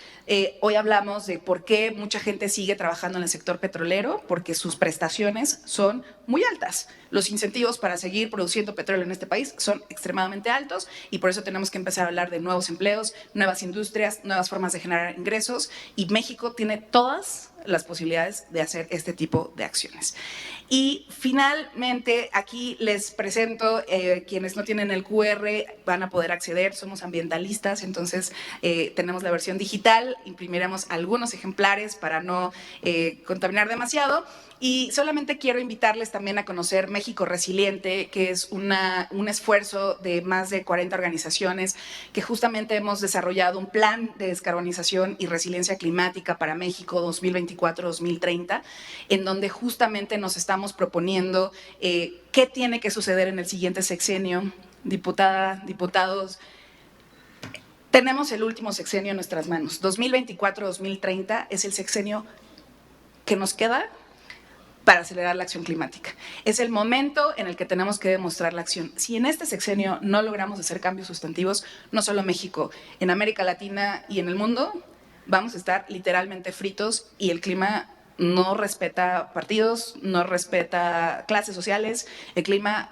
Hoy hablamos de por qué mucha gente sigue trabajando en el sector petrolero, porque sus prestaciones son muy altas. Los incentivos para seguir produciendo petróleo en este país son extremadamente altos y por eso tenemos que empezar a hablar de nuevos empleos, nuevas industrias, nuevas formas de generar ingresos y México tiene todas las posibilidades de hacer este tipo de acciones. Y finalmente aquí les presento, quienes no tienen el QR van a poder acceder, somos ambientalistas, entonces tenemos la versión digital, imprimiremos algunos ejemplares para no contaminar demasiado. Y solamente quiero invitarles también a conocer México Resiliente, que es un esfuerzo de más de 40 organizaciones que justamente hemos desarrollado un plan de descarbonización y resiliencia climática para México 2024-2030, en donde justamente nos estamos proponiendo qué tiene que suceder en el siguiente sexenio. Diputada, diputados, tenemos el último sexenio en nuestras manos. 2024-2030 es el sexenio que nos queda para acelerar la acción climática. Es el momento en el que tenemos que demostrar la acción. Si en este sexenio no logramos hacer cambios sustantivos, no solo México, en América Latina y en el mundo, vamos a estar literalmente fritos y el clima no respeta partidos, no respeta clases sociales, el clima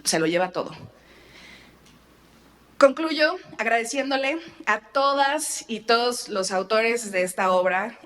se lo lleva todo. Concluyo agradeciéndole a todas y todos los autores de esta obra.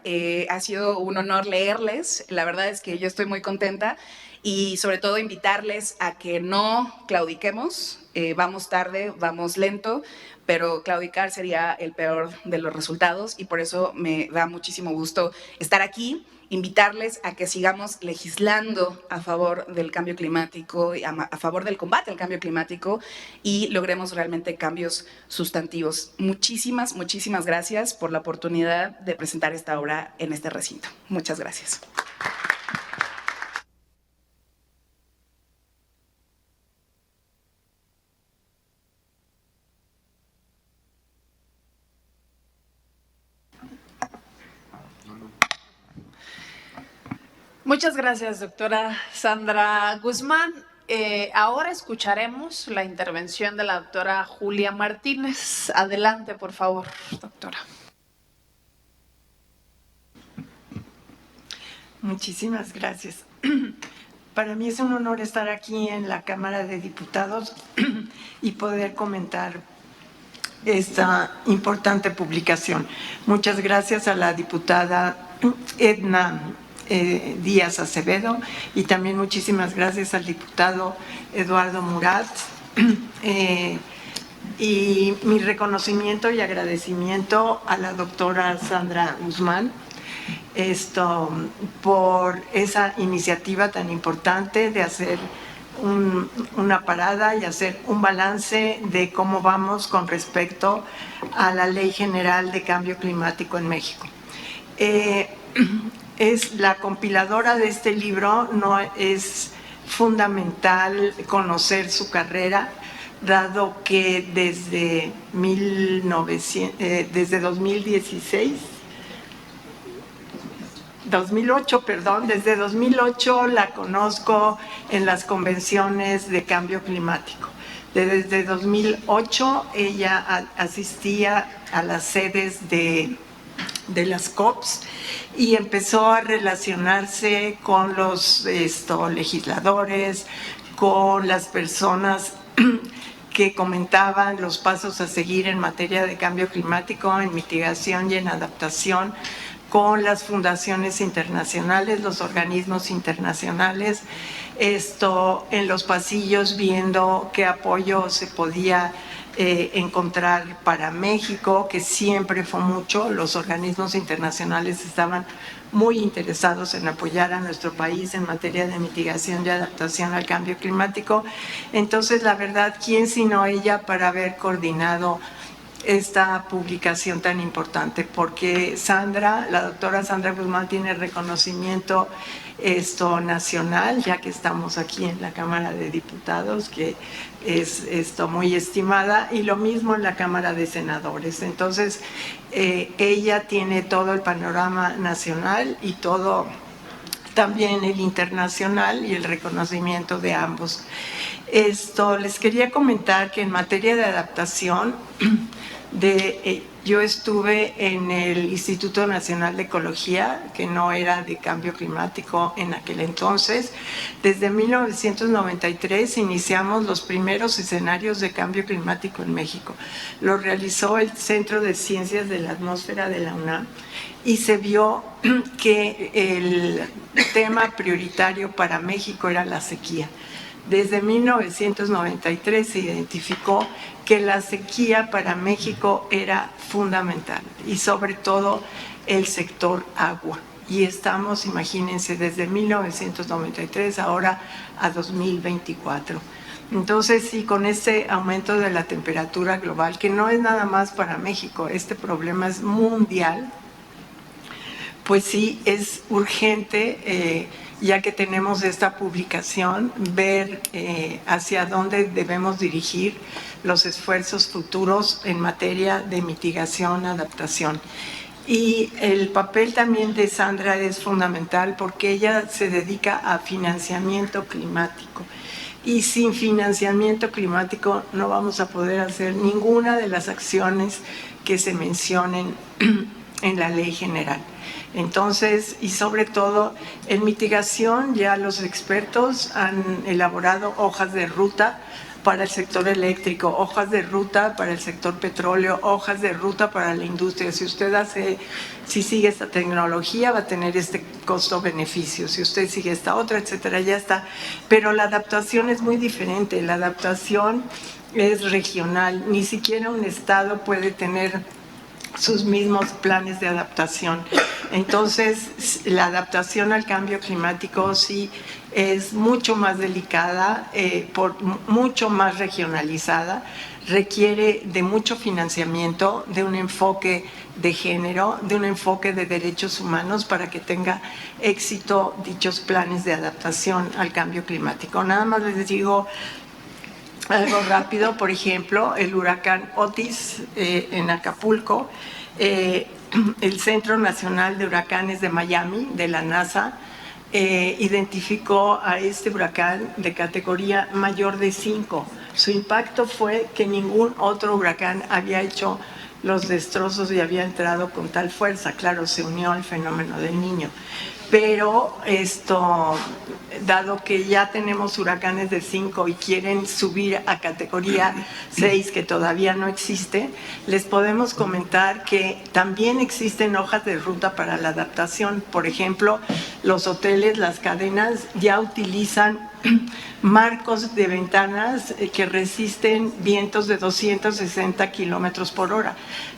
Ha sido un honor leerles. La verdad es que yo estoy muy contenta y sobre todo invitarles a que no claudiquemos. Vamos tarde, vamos lento, pero claudicar sería el peor de los resultados y por eso me da muchísimo gusto estar aquí. Invitarles a que sigamos legislando a favor del cambio climático, a favor del combate al cambio climático y logremos realmente cambios sustantivos. Muchísimas, muchísimas gracias por la oportunidad de presentar esta obra en este recinto. Muchas gracias. Muchas gracias, doctora Sandra Guzmán. Ahora escucharemos la intervención de la doctora Julia Martínez. Adelante, por favor, doctora. Muchísimas gracias. Para mí es un honor estar aquí en la Cámara de Diputados y poder comentar esta importante publicación. Muchas gracias a la diputada Edna Díaz Acevedo y también muchísimas gracias al diputado Eduardo Murat y mi reconocimiento y agradecimiento a la doctora Sandra Guzmán por esa iniciativa tan importante de hacer una parada y hacer un balance de cómo vamos con respecto a la Ley General de Cambio Climático en México. Es la compiladora de este libro, no es fundamental conocer su carrera, dado que desde 2008 la conozco en las convenciones de cambio climático. Desde 2008 ella asistía a las sedes de las COPs y empezó a relacionarse con los legisladores, con las personas que comentaban los pasos a seguir en materia de cambio climático, en mitigación y en adaptación con las fundaciones internacionales, los organismos internacionales, en los pasillos viendo qué apoyo se podía encontrar para México, que siempre fue mucho. Los organismos internacionales estaban muy interesados en apoyar a nuestro país en materia de mitigación y adaptación al cambio climático. Entonces, la verdad, ¿quién sino ella para haber coordinado esta publicación tan importante? Porque la doctora Sandra Guzmán tiene reconocimiento nacional, ya que estamos aquí en la Cámara de Diputados, que es muy estimada, y lo mismo en la Cámara de Senadores. Entonces, ella tiene todo el panorama nacional y todo también el internacional y el reconocimiento de ambos. Les quería comentar que en materia de adaptación, yo estuve en el Instituto Nacional de Ecología, que no era de cambio climático en aquel entonces. Desde 1993 iniciamos los primeros escenarios de cambio climático en México. Lo realizó el Centro de Ciencias de la Atmósfera de la UNAM y se vio que el tema prioritario para México era la sequía. Desde 1993 se identificó que la sequía para México era fundamental y sobre todo el sector agua. Y estamos, imagínense, desde 1993 ahora a 2024. Entonces, sí, con este aumento de la temperatura global, que no es nada más para México, este problema es mundial, pues sí, es urgente, ya que tenemos esta publicación, ver hacia dónde debemos dirigir los esfuerzos futuros en materia de mitigación, adaptación. Y el papel también de Sandra es fundamental porque ella se dedica a financiamiento climático. Y sin financiamiento climático no vamos a poder hacer ninguna de las acciones que se mencionen en la ley general. Entonces, y sobre todo en mitigación, ya los expertos han elaborado hojas de ruta para el sector eléctrico, hojas de ruta para el sector petróleo, hojas de ruta para la industria. Si sigue esta tecnología va a tener este costo-beneficio, si usted sigue esta otra, etcétera, ya está. Pero la adaptación es muy diferente, la adaptación es regional, ni siquiera un estado puede tener sus mismos planes de adaptación. Entonces, la adaptación al cambio climático sí es mucho más delicada, mucho más regionalizada, requiere de mucho financiamiento, de un enfoque de género, de un enfoque de derechos humanos para que tenga éxito dichos planes de adaptación al cambio climático. Nada más les digo algo rápido, por ejemplo, el huracán Otis en Acapulco, el Centro Nacional de Huracanes de Miami, de la NASA, identificó a este huracán de categoría mayor de 5. Su impacto fue que ningún otro huracán había hecho los destrozos y había entrado con tal fuerza. Claro, se unió al fenómeno del Niño. Pero dado que ya tenemos huracanes de 5 y quieren subir a categoría 6, que todavía no existe, les podemos comentar que también existen hojas de ruta para la adaptación. Por ejemplo, los hoteles, las cadenas ya utilizan marcos de ventanas que resisten vientos de 260 kilómetros por hora.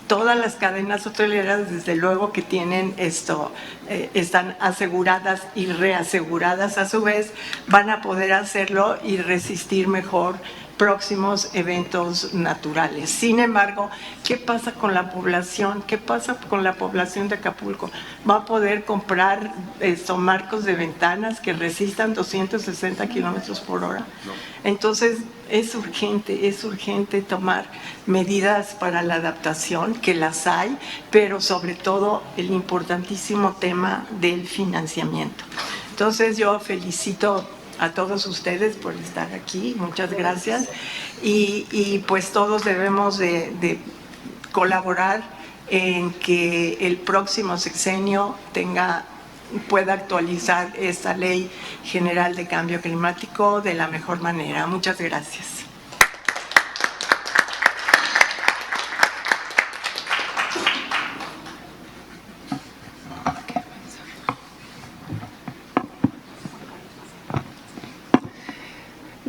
Todas las cadenas hoteleras, desde luego que tienen están aseguradas y reaseguradas a su vez, van a poder hacerlo y resistir mejor próximos eventos naturales. Sin embargo, ¿qué pasa con la población? ¿Qué pasa con la población de Acapulco? ¿Va a poder comprar marcos de ventanas que resistan 260 kilómetros por hora? No. Entonces, es urgente tomar medidas para la adaptación, que las hay, pero sobre todo el importantísimo tema del financiamiento. Entonces, yo felicito a todos ustedes por estar aquí, muchas gracias, y pues todos debemos de colaborar en que el próximo sexenio pueda actualizar esta Ley General de Cambio Climático de la mejor manera. Muchas gracias.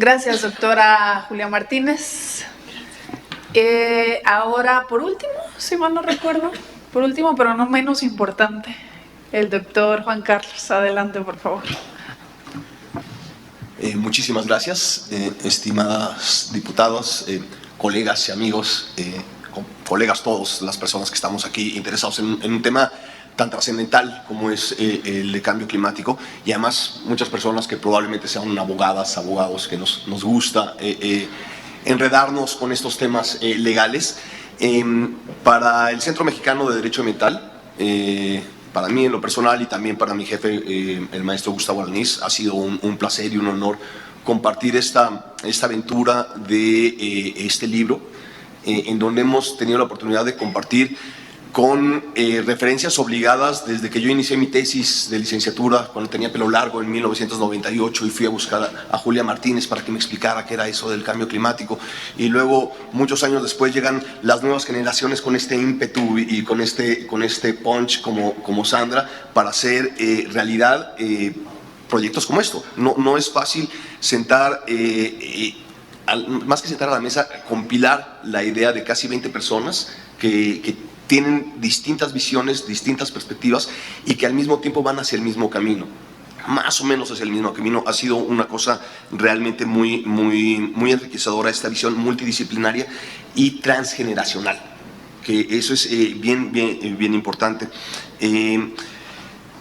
Gracias, doctora Julia Martínez. Ahora, por último, si mal no recuerdo, por último, pero no menos importante, el doctor Juan Carlos. Adelante, por favor. Muchísimas gracias, estimadas diputados, colegas y amigos, colegas todos, las personas que estamos aquí interesados en un tema tan trascendental como es el de cambio climático, y además muchas personas que probablemente sean abogados, que nos gusta enredarnos con estos temas legales. Para el Centro Mexicano de Derecho Ambiental, para mí en lo personal y también para mi jefe, el maestro Gustavo Alanís, ha sido un placer y un honor compartir esta aventura de este libro, en donde hemos tenido la oportunidad de compartir con referencias obligadas desde que yo inicié mi tesis de licenciatura, cuando tenía pelo largo en 1998, y fui a buscar a Julia Martínez para que me explicara qué era eso del cambio climático. Y luego, muchos años después, llegan las nuevas generaciones con este ímpetu y con este punch como Sandra, para hacer realidad proyectos como esto. No es fácil sentar, más que sentar a la mesa, compilar la idea de casi 20 personas que tienen distintas visiones, distintas perspectivas, y que al mismo tiempo van hacia el mismo camino. Más o menos hacia el mismo camino. Ha sido una cosa realmente muy enriquecedora, esta visión multidisciplinaria y transgeneracional, que eso es bien importante.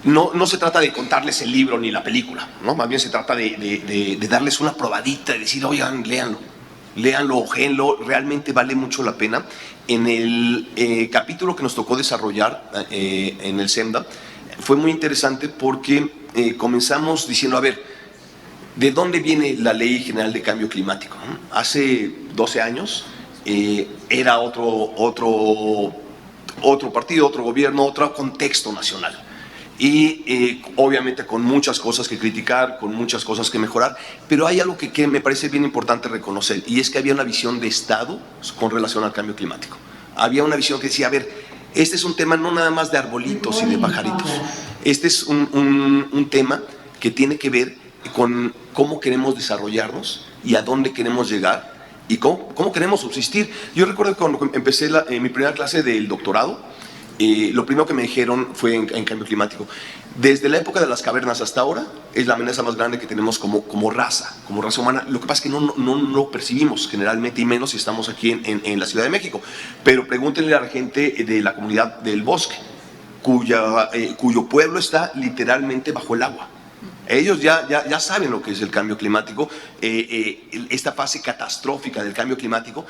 No se trata de contarles el libro ni la película, ¿no? Más bien se trata de darles una probadita, de decir, oigan, léanlo, ojéenlo, realmente vale mucho la pena. En el capítulo que nos tocó desarrollar en el SEMDA, fue muy interesante porque comenzamos diciendo, a ver, ¿de dónde viene la Ley General de Cambio Climático? Hace 12 años era otro partido, otro gobierno, otro contexto nacional. Y obviamente con muchas cosas que criticar, con muchas cosas que mejorar, pero hay algo que me parece bien importante reconocer, y es que había una visión de Estado con relación al cambio climático. Había una visión que decía, a ver, este es un tema no nada más de arbolitos y de pajaritos, este es un tema que tiene que ver con cómo queremos desarrollarnos y a dónde queremos llegar y cómo queremos subsistir. Yo recuerdo cuando empecé mi primera clase del doctorado, lo primero que me dijeron fue en cambio climático. Desde la época de las cavernas hasta ahora, es la amenaza más grande que tenemos como raza humana. Lo que pasa es que no lo percibimos generalmente, y menos si estamos aquí en la Ciudad de México. Pero pregúntenle a la gente de la comunidad del Bosque, cuyo pueblo está literalmente bajo el agua. Ellos ya saben lo que es el cambio climático, esta fase catastrófica del cambio climático,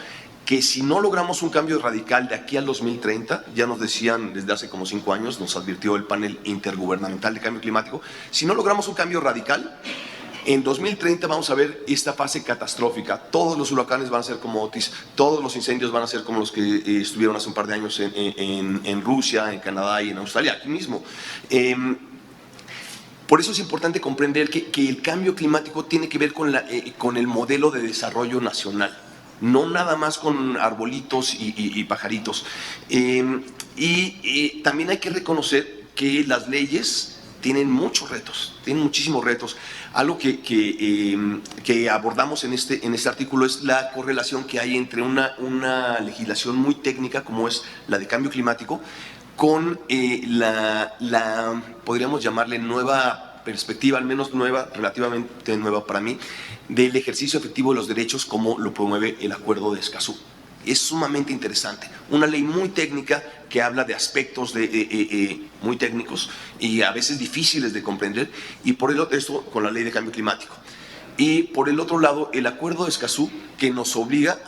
que si no logramos un cambio radical de aquí al 2030, ya nos decían desde hace como 5 años, nos advirtió el panel intergubernamental de cambio climático, si no logramos un cambio radical, en 2030 vamos a ver esta fase catastrófica. Todos los huracanes van a ser como Otis, todos los incendios van a ser como los que estuvieron hace un par de años en Rusia, en Canadá y en Australia, aquí mismo. Por eso es importante comprender que el cambio climático tiene que ver con el modelo de desarrollo nacional, no nada más con arbolitos y pajaritos. Y también hay que reconocer que las leyes tienen muchos retos, tienen muchísimos retos. Algo que abordamos en este artículo es la correlación que hay entre una legislación muy técnica, como es la de cambio climático, con podríamos llamarle nueva perspectiva, al menos nueva, relativamente nueva para mí, del ejercicio efectivo de los derechos como lo promueve el Acuerdo de Escazú. Es sumamente interesante, una ley muy técnica que habla de aspectos muy técnicos y a veces difíciles de comprender, y por esto con la Ley de Cambio Climático. Y por el otro lado, el Acuerdo de Escazú, que nos obliga,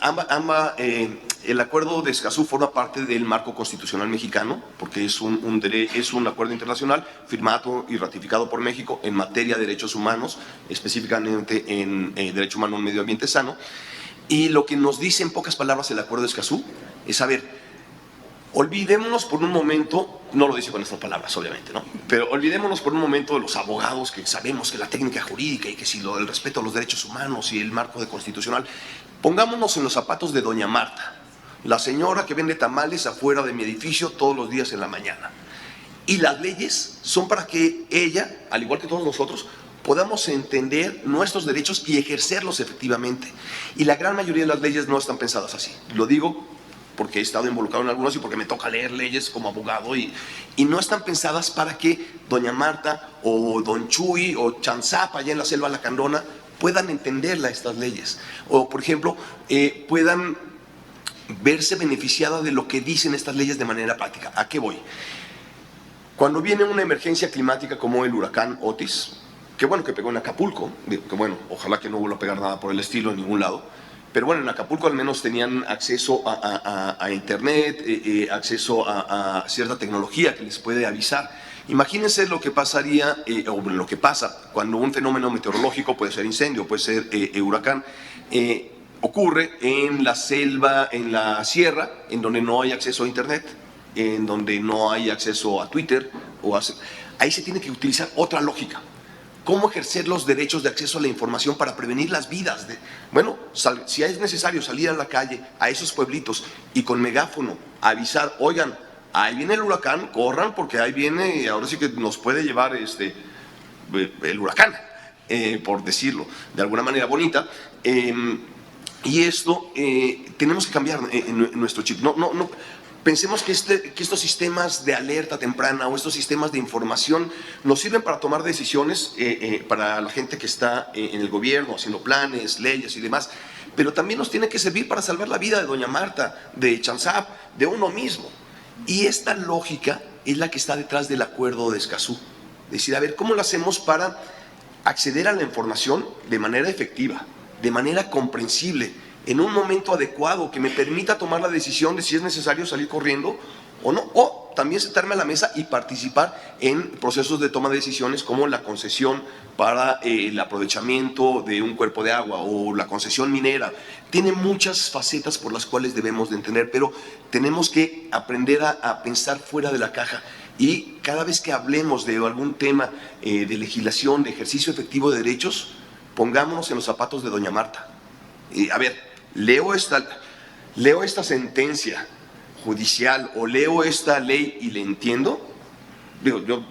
el Acuerdo de Escazú forma parte del marco constitucional mexicano, porque es un acuerdo internacional firmado y ratificado por México en materia de derechos humanos, específicamente en derecho humano, en medio ambiente sano. Y lo que nos dice en pocas palabras el Acuerdo de Escazú es, a ver, olvidémonos por un momento, no lo dice con estas palabras obviamente, ¿no? Pero olvidémonos por un momento de los abogados, que sabemos que la técnica jurídica y que si el respeto a los derechos humanos y el marco constitucional. Pongámonos en los zapatos de doña Marta, la señora que vende tamales afuera de mi edificio todos los días en la mañana. Y las leyes son para que ella, al igual que todos nosotros, podamos entender nuestros derechos y ejercerlos efectivamente. Y la gran mayoría de las leyes no están pensadas así. Lo digo porque he estado involucrado en algunos y porque me toca leer leyes como abogado y no están pensadas para que doña Marta o don Chuy o Chanzapa allá en la selva lacandona puedan entenderla estas leyes. O, por ejemplo, puedan verse beneficiada de lo que dicen estas leyes de manera práctica. ¿A qué voy? Cuando viene una emergencia climática como el huracán Otis, que bueno que pegó en Acapulco, que bueno, ojalá que no vuelva a pegar nada por el estilo en ningún lado, pero bueno, en Acapulco al menos tenían acceso a internet, acceso a cierta tecnología que les puede avisar. Imagínense lo que pasaría, o lo que pasa cuando un fenómeno meteorológico, puede ser incendio, puede ser huracán, ocurre en la selva, en la sierra, en donde no hay acceso a internet, en donde no hay acceso a Twitter, ahí se tiene que utilizar otra lógica. ¿Cómo ejercer los derechos de acceso a la información para prevenir las vidas? Bueno, si es necesario salir a la calle, a esos pueblitos, y con megáfono avisar, oigan, ahí viene el huracán, corran porque ahí viene, ahora sí que nos puede llevar el huracán, por decirlo de alguna manera bonita. Y esto tenemos que cambiar en nuestro chip. No pensemos que estos sistemas de alerta temprana o estos sistemas de información nos sirven para tomar decisiones para la gente que está en el gobierno, haciendo planes, leyes y demás, pero también nos tiene que servir para salvar la vida de doña Marta, de Chanzap, de uno mismo. Y esta lógica es la que está detrás del acuerdo de Escazú. Es decir, a ver, ¿cómo lo hacemos para acceder a la información de manera efectiva, de manera comprensible, en un momento adecuado que me permita tomar la decisión de si es necesario salir corriendo o no? O también sentarme a la mesa y participar en procesos de toma de decisiones como la concesión para el aprovechamiento de un cuerpo de agua o la concesión minera. Tiene muchas facetas por las cuales debemos de entender, pero tenemos que aprender a pensar fuera de la caja. Y cada vez que hablemos de algún tema de legislación, de ejercicio efectivo de derechos, pongámonos en los zapatos de doña Marta. A ver, leo esta sentencia judicial o leo esta ley y le entiendo. Digo, yo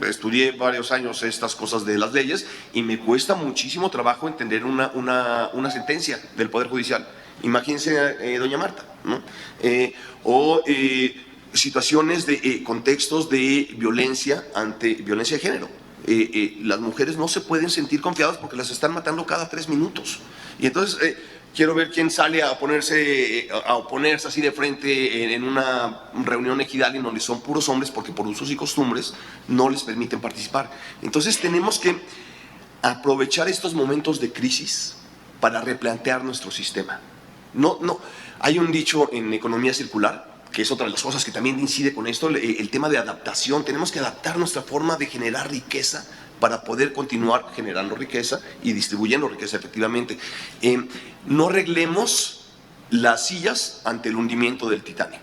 estudié varios años estas cosas de las leyes y me cuesta muchísimo trabajo entender una sentencia del Poder Judicial. Imagínense doña Marta, ¿no? Situaciones de contextos de violencia de género. Las mujeres no se pueden sentir confiadas porque las están matando cada 3 minutos. Y entonces quiero ver quién sale a oponerse así de frente en una reunión ejidal en donde son puros hombres porque por usos y costumbres no les permiten participar. Entonces tenemos que aprovechar estos momentos de crisis para replantear nuestro sistema. Hay un dicho en economía circular, que es otra de las cosas que también incide con esto, el tema de adaptación. Tenemos que adaptar nuestra forma de generar riqueza para poder continuar generando riqueza y distribuyendo riqueza efectivamente. No arreglemos las sillas ante el hundimiento del Titanic,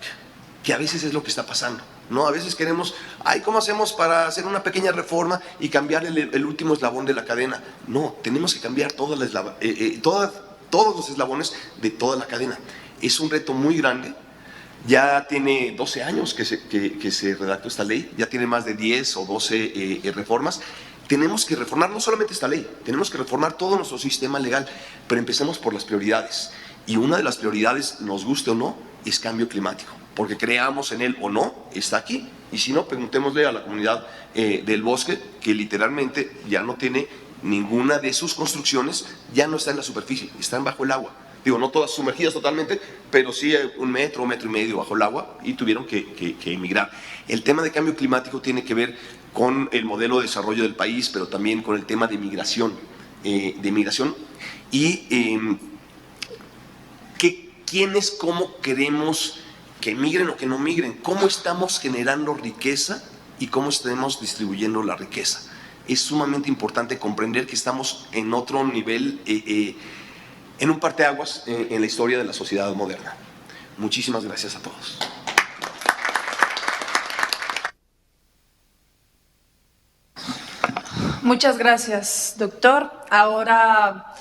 que a veces es lo que está pasando, ¿no? A veces queremos, ¿cómo hacemos para hacer una pequeña reforma y cambiar el último eslabón de la cadena? No, tenemos que cambiar todos los eslabones de toda la cadena. Es un reto muy grande. Ya tiene 12 años que se redactó esta ley, ya tiene más de 10 o 12 reformas. Tenemos que reformar no solamente esta ley, tenemos que reformar todo nuestro sistema legal, pero empecemos por las prioridades. Y una de las prioridades, nos guste o no, es cambio climático, porque creamos en él o no, está aquí. Y si no, preguntémosle a la comunidad del bosque, que literalmente ya no tiene ninguna de sus construcciones, ya no está en la superficie, están bajo el agua. Digo, no todas sumergidas totalmente, pero sí 1 metro, 1,5 metros bajo el agua y tuvieron que emigrar. El tema de cambio climático tiene que ver con el modelo de desarrollo del país, pero también con el tema de migración. Y quiénes, cómo queremos que migren o que no migren, cómo estamos generando riqueza y cómo estamos distribuyendo la riqueza. Es sumamente importante comprender que estamos en otro nivel, en un parteaguas en la historia de la sociedad moderna. Muchísimas gracias a todos. Muchas gracias, doctor. Ahora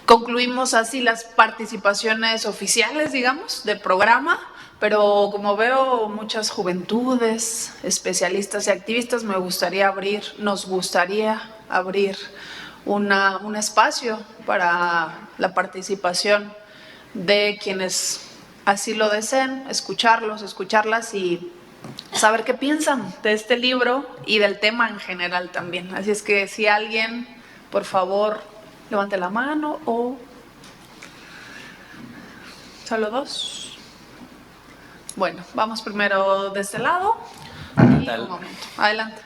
concluimos así las participaciones oficiales, digamos, del programa. pero como veo muchas juventudes, especialistas y activistas, nos gustaría abrir un espacio para la participación de quienes así lo deseen, escucharlas y saber qué piensan de este libro y del tema en general también. Así es que si alguien, por favor, levante la mano o... ¿Solo dos? Bueno, vamos primero de este lado. Y un momento. Adelante.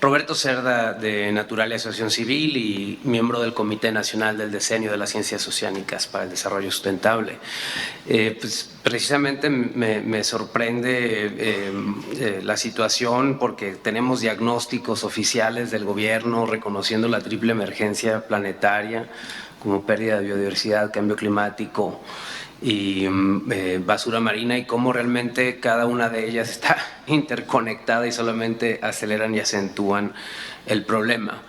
Roberto Cerda, de Natural y Asociación Civil y miembro del Comité Nacional del Decenio de las Ciencias Oceánicas para el Desarrollo Sustentable. Pues precisamente me sorprende la situación porque tenemos diagnósticos oficiales del gobierno reconociendo la triple emergencia planetaria como pérdida de biodiversidad, cambio climático y basura marina, y cómo realmente cada una de ellas está interconectada y solamente aceleran y acentúan el problema.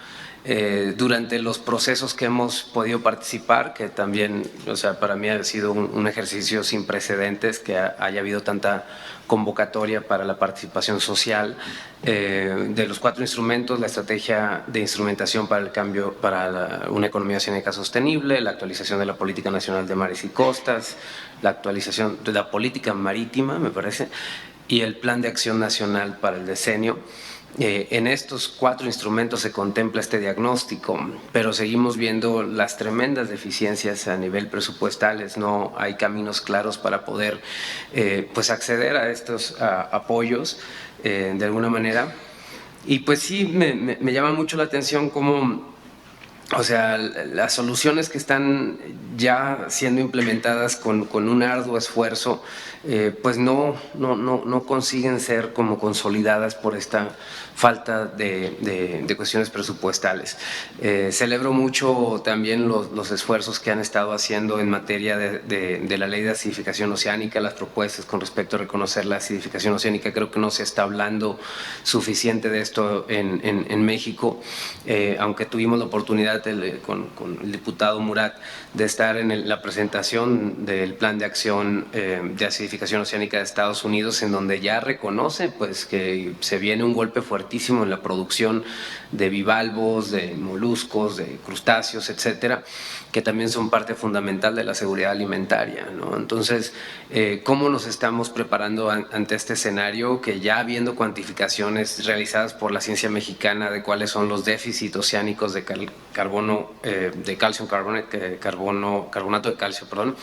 Durante los procesos que hemos podido participar, que también, o sea, para mí ha sido un ejercicio sin precedentes que haya habido tanta convocatoria para la participación social, de los 4 instrumentos: la estrategia de instrumentación para el cambio, para una economía oceánica sostenible, la actualización de la Política Nacional de Mares y Costas, la actualización de la política marítima, me parece, y el Plan de Acción Nacional para el Decenio. En estos 4 instrumentos se contempla este diagnóstico, pero seguimos viendo las tremendas deficiencias a nivel presupuestales. No hay caminos claros para poder pues acceder a estos apoyos de alguna manera. Y pues sí, me llama mucho la atención cómo, o sea, las soluciones que están ya siendo implementadas con un arduo esfuerzo, pues no consiguen ser como consolidadas por esta falta de cuestiones presupuestales. Celebro mucho también los esfuerzos que han estado haciendo en materia de la ley de acidificación oceánica, las propuestas con respecto a reconocer la acidificación oceánica. Creo que no se está hablando suficiente de esto en México, aunque tuvimos la oportunidad con el diputado Murat de estar en la presentación del Plan de Acción de Acidificación Oceánica de Estados Unidos, en donde ya reconoce pues que se viene un golpe fuertísimo en la producción de bivalvos, de moluscos, de crustáceos, etcétera, que también son parte fundamental de la seguridad alimentaria, ¿no? Entonces, ¿cómo nos estamos preparando ante este escenario? Que ya habiendo cuantificaciones realizadas por la ciencia mexicana de cuáles son los déficits oceánicos de carbono, de calcio carbonato de calcio, perdón,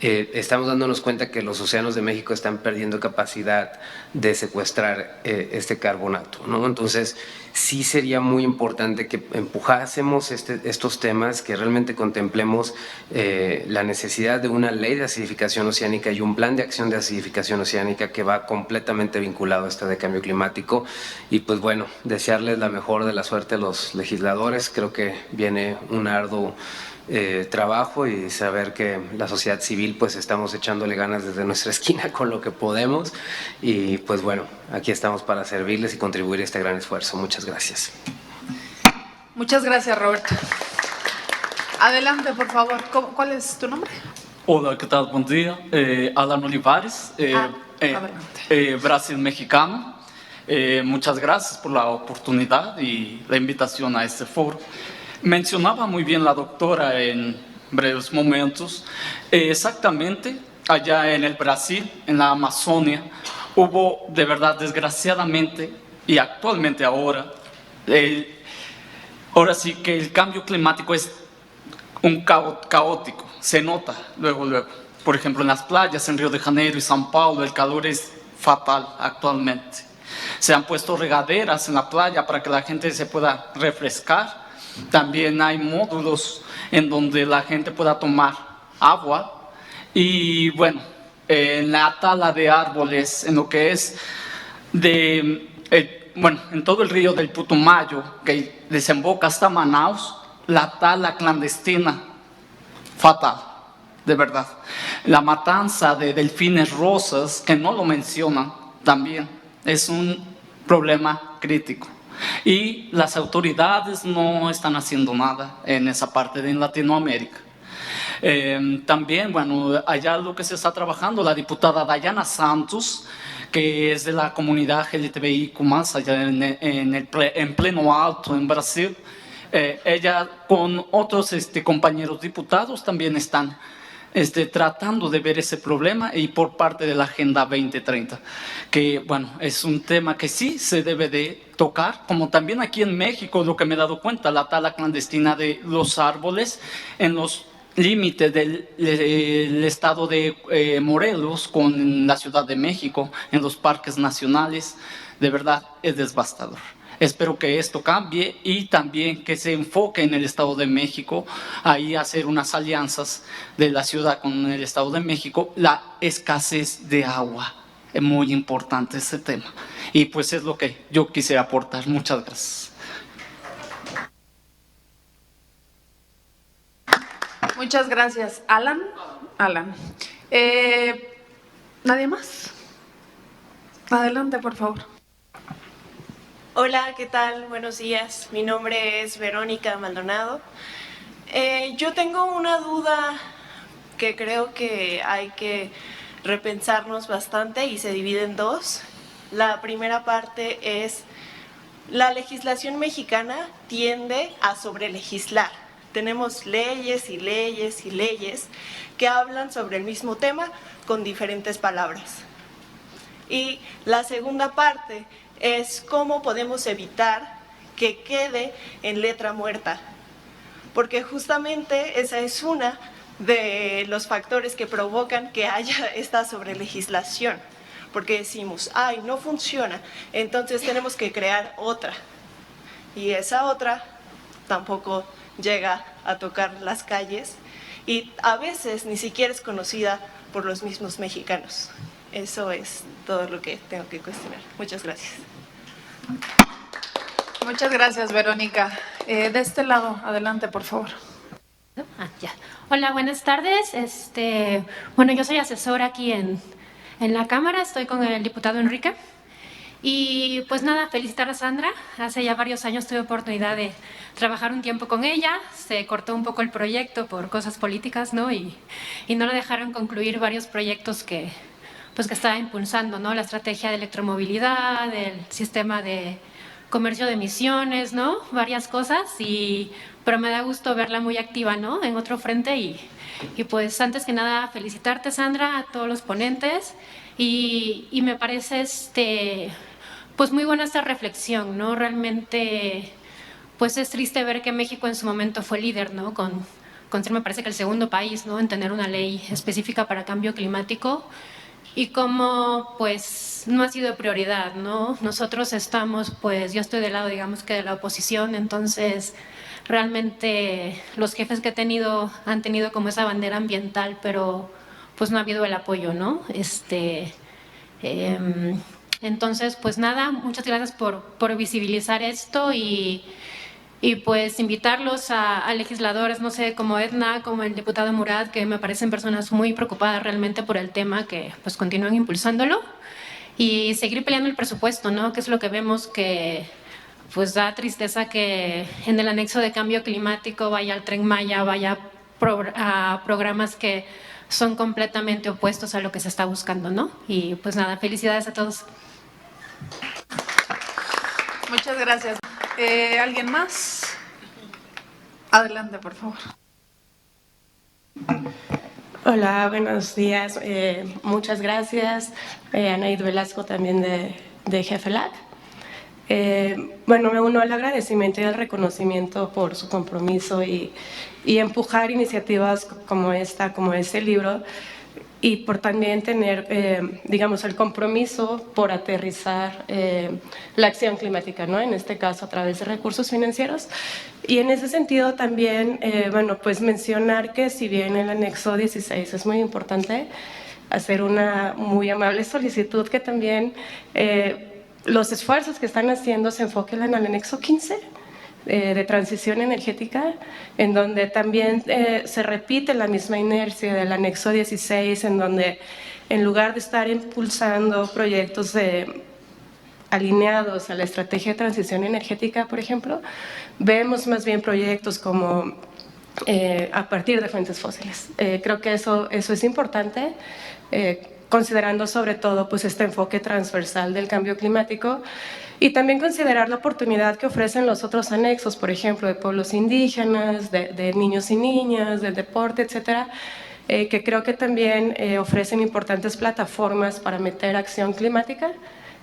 estamos dándonos cuenta que los océanos de México están perdiendo capacidad de secuestrar este carbonato, ¿no? Entonces, sí sería muy importante que empujásemos estos temas, que realmente contemplemos la necesidad de una ley de acidificación oceánica y un plan de acción de acidificación oceánica que va completamente vinculado a esto de cambio climático. Y pues bueno, desearles la mejor de la suerte a los legisladores. Creo que viene un arduo trabajo, y saber que la sociedad civil pues estamos echándole ganas desde nuestra esquina con lo que podemos, y pues bueno, aquí estamos para servirles y contribuir a este gran esfuerzo. Muchas gracias. Muchas gracias, Roberto. Adelante, por favor. ¿Cuál es tu nombre? Hola, ¿qué tal? Buen día. Alan Olivares, Brasil mexicano. Muchas gracias por la oportunidad y la invitación a este foro. Mencionaba muy bien la doctora en breves momentos. Exactamente, allá en el Brasil, en la Amazonia, hubo de verdad, desgraciadamente, y actualmente ahora sí que el cambio climático es un caótico, se nota luego. Por ejemplo, en las playas, en Río de Janeiro y São Paulo, el calor es fatal actualmente. Se han puesto regaderas en la playa para que la gente se pueda refrescar. También hay módulos en donde la gente pueda tomar agua. Y bueno, en la tala de árboles, en lo que es en todo el río del Putumayo, que desemboca hasta Manaus, la tala clandestina, fatal, de verdad. La matanza de delfines rosas, que no lo mencionan, también es un problema crítico. Y las autoridades no están haciendo nada en esa parte de Latinoamérica. También, bueno, allá lo que se está trabajando, la diputada Dayana Santos, que es de la comunidad LGTBIQ+, allá en Pleno Alto, en Brasil. Ella con otros compañeros diputados también están tratando de ver ese problema y por parte de la Agenda 2030, que bueno, es un tema que sí se debe de tocar, como también aquí en México, lo que me he dado cuenta, la tala clandestina de los árboles en los límites del estado de Morelos con la Ciudad de México, en los parques nacionales, de verdad es devastador. Espero que esto cambie y también que se enfoque en el Estado de México, ahí hacer unas alianzas de la ciudad con el Estado de México, la escasez de agua. Es muy importante ese tema. Y pues es lo que yo quise aportar. Muchas gracias. Muchas gracias. Alan. ¿Nadie más? Adelante, por favor. Hola, ¿qué tal? Buenos días. Mi nombre es Verónica Maldonado. Yo tengo una duda que creo que hay que repensarnos bastante y se divide en dos. La primera parte es, la legislación mexicana tiende a sobrelegislar. Tenemos leyes y leyes y leyes que hablan sobre el mismo tema con diferentes palabras. Y la segunda parte es cómo podemos evitar que quede en letra muerta, porque justamente esa es una de los factores que provocan que haya esta sobrelegislación, porque decimos, ay, no funciona, entonces tenemos que crear otra, y esa otra tampoco llega a tocar las calles y a veces ni siquiera es conocida por los mismos mexicanos. Eso es todo lo que tengo que cuestionar. Muchas gracias. Muchas gracias, Verónica. De este lado, adelante, por favor. Ya. Hola, buenas tardes. Bueno, yo soy asesora aquí en la Cámara, estoy con el diputado Enrique. Y pues nada, felicitar a Sandra. Hace ya varios años tuve oportunidad de trabajar un tiempo con ella. Se cortó un poco el proyecto por cosas políticas, ¿no? Y no le dejaron concluir varios proyectos que estaba impulsando, ¿no? La estrategia de electromovilidad, el sistema de comercio de emisiones, ¿no? Varias cosas, pero me da gusto verla muy activa, ¿no? En otro frente y pues antes que nada felicitarte, Sandra, a todos los ponentes y me parece pues muy buena esta reflexión, ¿no? Realmente pues es triste ver que México en su momento fue líder, ¿no? Con ser, me parece que el segundo país, ¿no? En tener una ley específica para cambio climático. Y como pues no ha sido prioridad, ¿no? Nosotros estamos, pues yo estoy del lado, digamos que de la oposición, entonces realmente los jefes que han tenido como esa bandera ambiental, pero pues no ha habido el apoyo, ¿no? Entonces, pues nada, muchas gracias por visibilizar esto y pues invitarlos a legisladores, no sé, como Edna, como el diputado Murad, que me parecen personas muy preocupadas realmente por el tema, que pues continúen impulsándolo y seguir peleando el presupuesto, ¿no? Que es lo que vemos que pues da tristeza que en el anexo de cambio climático vaya al Tren Maya, vaya a programas que son completamente opuestos a lo que se está buscando, ¿no? Y pues nada, felicidades a todos. Muchas gracias. ¿Alguien más? Adelante, por favor. Hola, buenos días. Muchas gracias. Anaid Velasco, también de GEFELAC. Bueno, me uno al agradecimiento y al reconocimiento por su compromiso y empujar iniciativas como esta, como este libro, y por también tener, digamos, el compromiso por aterrizar la acción climática, ¿no? En este caso a través de recursos financieros. Y en ese sentido también, bueno, pues mencionar que si bien el anexo 16 es muy importante, hacer una muy amable solicitud que también los esfuerzos que están haciendo se enfoquen en el anexo 15, de transición energética, en donde también se repite la misma inercia del anexo 16, en donde en lugar de estar impulsando proyectos alineados a la estrategia de transición energética, por ejemplo, vemos más bien proyectos como a partir de fuentes fósiles. Creo que eso es importante, considerando sobre todo pues, este enfoque transversal del cambio climático y también considerar la oportunidad que ofrecen los otros anexos, por ejemplo, de pueblos indígenas, de niños y niñas, del deporte, etcétera, que creo que también ofrecen importantes plataformas para meter acción climática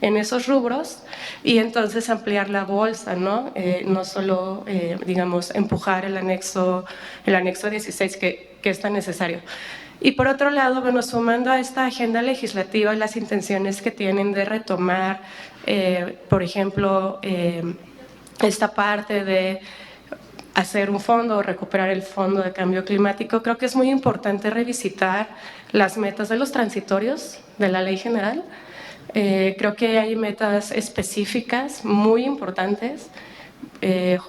en esos rubros y entonces ampliar la bolsa, ¿no? No solo, digamos, empujar el anexo 16 que es tan necesario. Y por otro lado, bueno, sumando a esta agenda legislativa las intenciones que tienen de retomar, por ejemplo, esta parte de hacer un fondo o recuperar el fondo de cambio climático, creo que es muy importante revisitar las metas de los transitorios de la ley general. Creo que hay metas específicas muy importantes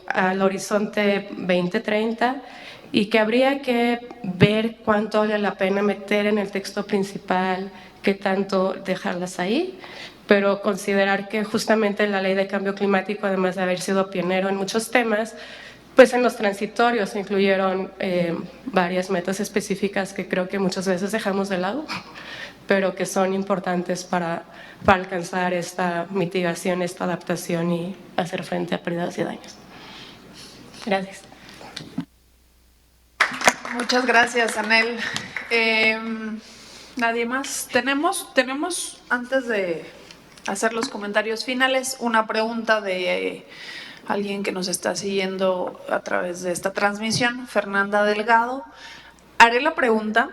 al horizonte 2030 y que habría que ver cuánto vale la pena meter en el texto principal, qué tanto dejarlas ahí, pero considerar que justamente la ley de cambio climático, además de haber sido pionero en muchos temas, pues en los transitorios se incluyeron varias metas específicas que creo que muchas veces dejamos de lado, pero que son importantes para alcanzar esta mitigación, esta adaptación y hacer frente a pérdidas y daños. Gracias. Muchas gracias, Anel. ¿Nadie más? Tenemos, antes de hacer los comentarios finales, una pregunta de alguien que nos está siguiendo a través de esta transmisión, Fernanda Delgado. Haré la pregunta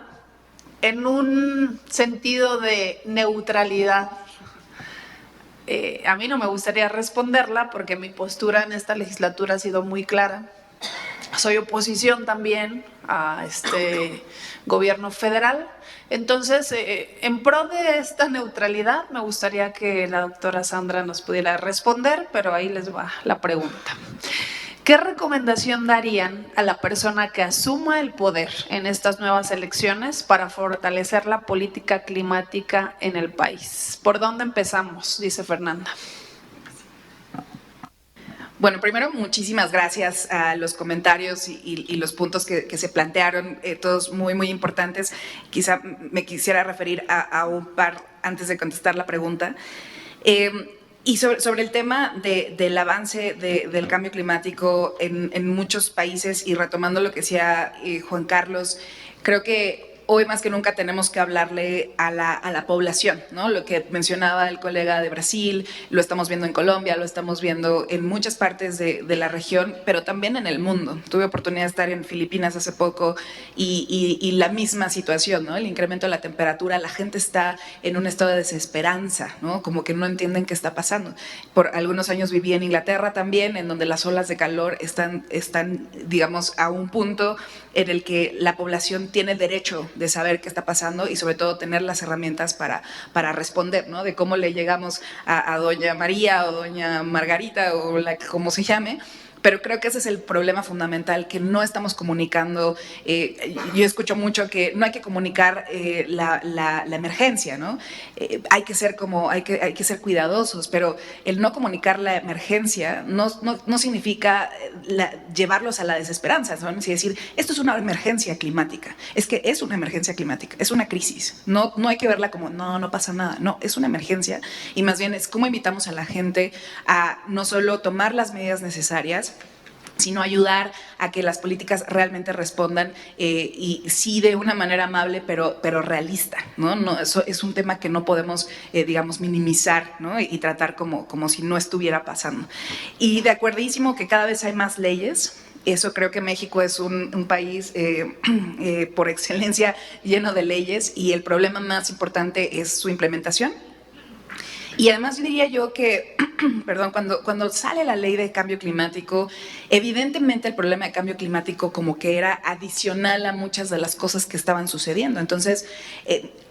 en un sentido de neutralidad. A mí no me gustaría responderla porque mi postura en esta legislatura ha sido muy clara. Soy oposición también a este gobierno federal. Entonces, en pro de esta neutralidad, me gustaría que la doctora Sandra nos pudiera responder, pero ahí les va la pregunta. ¿Qué recomendación darían a la persona que asuma el poder en estas nuevas elecciones para fortalecer la política climática en el país? ¿Por dónde empezamos? Dice Fernanda. Bueno, primero, muchísimas gracias a los comentarios y los puntos que se plantearon, todos muy, muy importantes. Quizá me quisiera referir a un par antes de contestar la pregunta. Y sobre el tema del avance del cambio climático en muchos países, y retomando lo que decía Juan Carlos, creo que hoy más que nunca tenemos que hablarle a la población, ¿no? Lo que mencionaba el colega de Brasil, lo estamos viendo en Colombia, lo estamos viendo en muchas partes de la región, pero también en el mundo. Tuve oportunidad de estar en Filipinas hace poco y la misma situación, ¿no? El incremento de la temperatura, la gente está en un estado de desesperanza, ¿no? Como que no entienden qué está pasando. Por algunos años viví en Inglaterra también, en donde las olas de calor están digamos, a un punto en el que la población tiene derecho de saber qué está pasando y sobre todo tener las herramientas para responder, ¿no? De cómo le llegamos a doña María o doña Margarita o como se llame. Pero creo que ese es el problema fundamental, que no estamos comunicando. Yo escucho mucho que no hay que comunicar la emergencia, ¿no? Hay que ser cuidadosos, pero el no comunicar la emergencia no significa llevarlos a la desesperanza, ¿no? Es decir, esto es una emergencia climática. Es que es una emergencia climática, es una crisis. No hay que verla como, no pasa nada. No, es una emergencia y más bien es cómo invitamos a la gente a no solo tomar las medidas necesarias, sino ayudar a que las políticas realmente respondan y sí de una manera amable, pero realista, ¿no? Eso es un tema que no podemos, digamos, minimizar, ¿no? Y tratar como si no estuviera pasando. Y de acuerdísimo que cada vez hay más leyes. Eso creo que México es un país por excelencia lleno de leyes y el problema más importante es su implementación. Y además diría yo que, perdón, cuando sale la ley de cambio climático, evidentemente el problema de cambio climático como que era adicional a muchas de las cosas que estaban sucediendo. Entonces,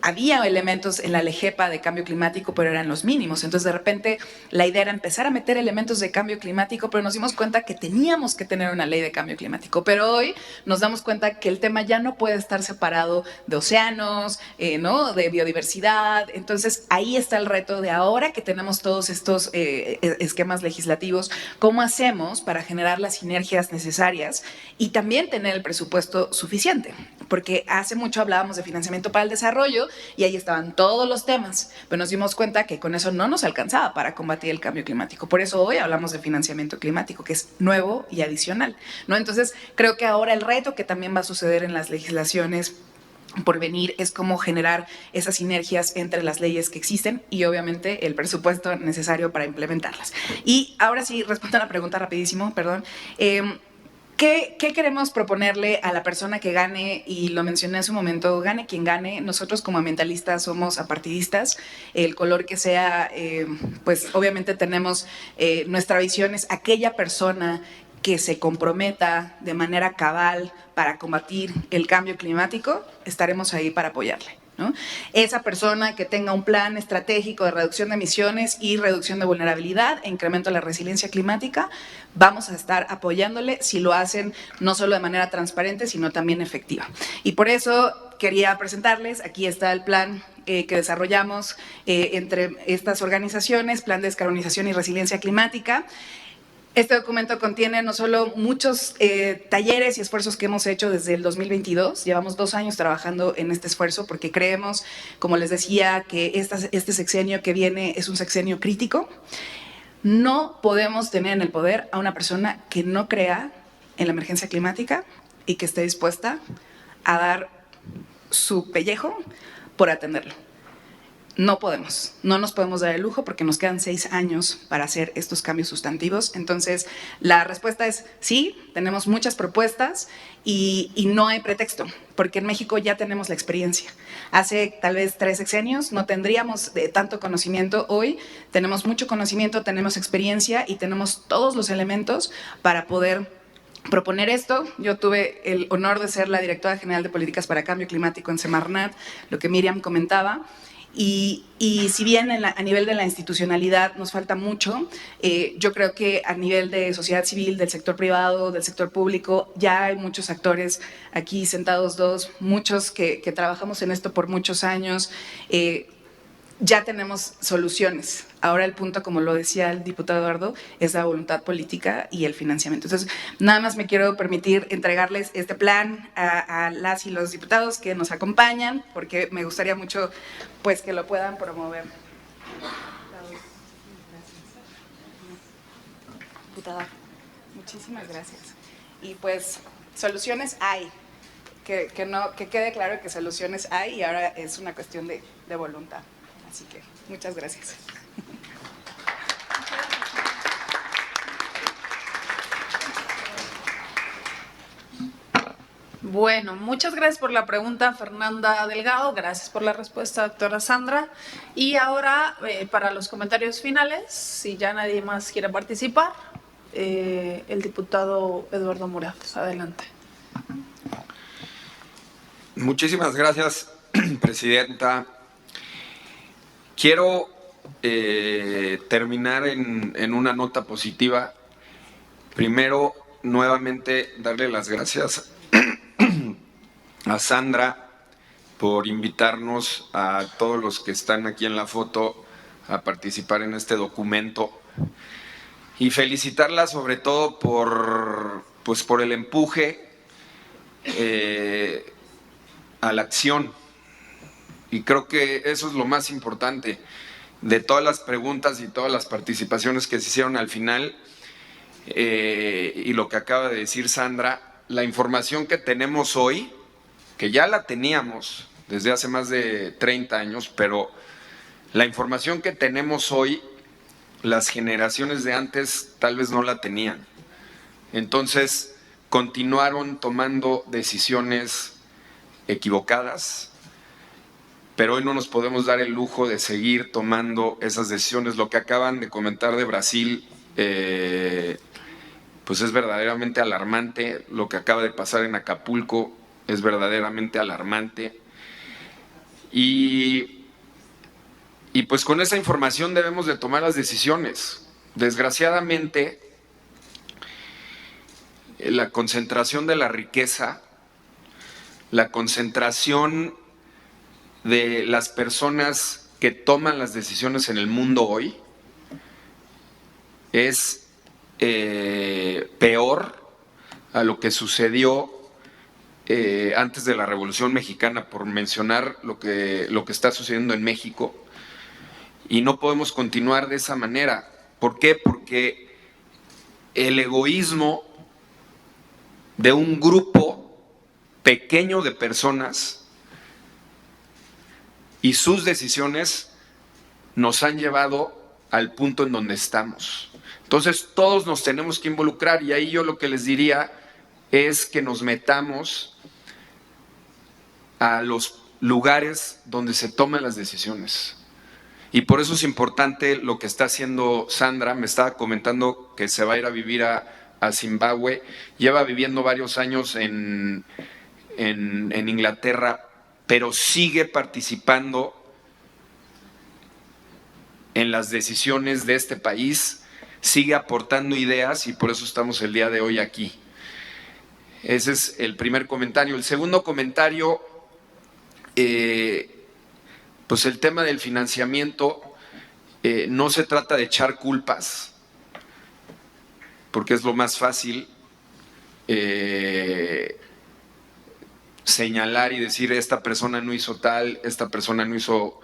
había elementos en la LEGEPA de cambio climático, pero eran los mínimos. Entonces, de repente, la idea era empezar a meter elementos de cambio climático, pero nos dimos cuenta que teníamos que tener una ley de cambio climático. Pero hoy nos damos cuenta que el tema ya no puede estar separado de océanos, ¿no? De biodiversidad. Entonces, ahí está el reto de ahora ahora que tenemos todos estos esquemas legislativos, ¿cómo hacemos para generar las sinergias necesarias y también tener el presupuesto suficiente? Porque hace mucho hablábamos de financiamiento para el desarrollo y ahí estaban todos los temas, pero nos dimos cuenta que con eso no nos alcanzaba para combatir el cambio climático. Por eso hoy hablamos de financiamiento climático, que es nuevo y adicional, ¿no? Entonces, creo que ahora el reto que también va a suceder en las legislaciones por venir es cómo generar esas sinergias entre las leyes que existen y obviamente el presupuesto necesario para implementarlas. Y ahora sí, respondo a la pregunta rapidísimo, perdón. ¿Qué queremos proponerle a la persona que gane? Y lo mencioné en su momento, gane quien gane. Nosotros como ambientalistas somos apartidistas. El color que sea, pues obviamente tenemos, nuestra visión es aquella persona que se comprometa de manera cabal para combatir el cambio climático, estaremos ahí para apoyarle, ¿no? Esa persona que tenga un plan estratégico de reducción de emisiones y reducción de vulnerabilidad e incremento de la resiliencia climática, vamos a estar apoyándole si lo hacen no solo de manera transparente, sino también efectiva. Y por eso quería presentarles, aquí está el plan que desarrollamos entre estas organizaciones, Plan de Descarbonización y Resiliencia Climática. Este documento contiene no solo muchos talleres y esfuerzos que hemos hecho desde el 2022, llevamos 2 años trabajando en este esfuerzo porque creemos, como les decía, que este sexenio que viene es un sexenio crítico. No podemos tener en el poder a una persona que no crea en la emergencia climática y que esté dispuesta a dar su pellejo por atenderlo. No podemos, no nos podemos dar el lujo porque nos quedan 6 años para hacer estos cambios sustantivos. Entonces, la respuesta es sí, tenemos muchas propuestas y no hay pretexto, porque en México ya tenemos la experiencia. Hace tal vez 3 sexenios no tendríamos tanto conocimiento. Hoy tenemos mucho conocimiento, tenemos experiencia y tenemos todos los elementos para poder proponer esto. Yo tuve el honor de ser la directora general de Políticas para Cambio Climático en Semarnat, lo que Miriam comentaba. Y si bien a nivel de la institucionalidad nos falta mucho, yo creo que a nivel de sociedad civil, del sector privado, del sector público, ya hay muchos actores aquí sentados muchos que trabajamos en esto por muchos años. Ya tenemos soluciones. Ahora el punto, como lo decía el diputado Eduardo, es la voluntad política y el financiamiento. Entonces, nada más me quiero permitir entregarles este plan a las y los diputados que nos acompañan, porque me gustaría mucho pues, que lo puedan promover. Diputada, muchísimas gracias. Y pues, soluciones hay. Que quede claro que soluciones hay y ahora es una cuestión de voluntad. Así que muchas gracias. Bueno, muchas gracias por la pregunta, Fernanda Delgado. Gracias por la respuesta, doctora Sandra. Y ahora, para los comentarios finales, si ya nadie más quiere participar, el diputado Eduardo Murat. Adelante. Muchísimas gracias, presidenta. Quiero terminar en una nota positiva. Primero, nuevamente darle las gracias a Sandra por invitarnos a todos los que están aquí en la foto a participar en este documento y felicitarla sobre todo por el empuje a la acción. Y creo que eso es lo más importante de todas las preguntas y todas las participaciones que se hicieron al final y lo que acaba de decir Sandra, la información que tenemos hoy, que ya la teníamos desde hace más de 30 años, pero la información que tenemos hoy, las generaciones de antes tal vez no la tenían. Entonces, continuaron tomando decisiones equivocadas, pero hoy no nos podemos dar el lujo de seguir tomando esas decisiones. Lo que acaban de comentar de Brasil, pues es verdaderamente alarmante. Lo que acaba de pasar en Acapulco es verdaderamente alarmante. Y pues con esa información debemos de tomar las decisiones. Desgraciadamente, la concentración de la riqueza, la concentración de las personas que toman las decisiones en el mundo hoy es peor a lo que sucedió antes de la Revolución Mexicana, por mencionar lo que está sucediendo en México, y no podemos continuar de esa manera. ¿Por qué? Porque el egoísmo de un grupo pequeño de personas y sus decisiones nos han llevado al punto en donde estamos. Entonces todos nos tenemos que involucrar, y ahí yo lo que les diría es que nos metamos a los lugares donde se toman las decisiones. Y por eso es importante lo que está haciendo Sandra. Me estaba comentando que se va a ir a vivir a Zimbabue. Lleva viviendo varios años en Inglaterra, pero sigue participando en las decisiones de este país, sigue aportando ideas, y por eso estamos el día de hoy aquí. Ese es el primer comentario. El segundo comentario, pues el tema del financiamiento, no se trata de echar culpas, porque es lo más fácil señalar y decir esta persona no hizo tal, esta persona no hizo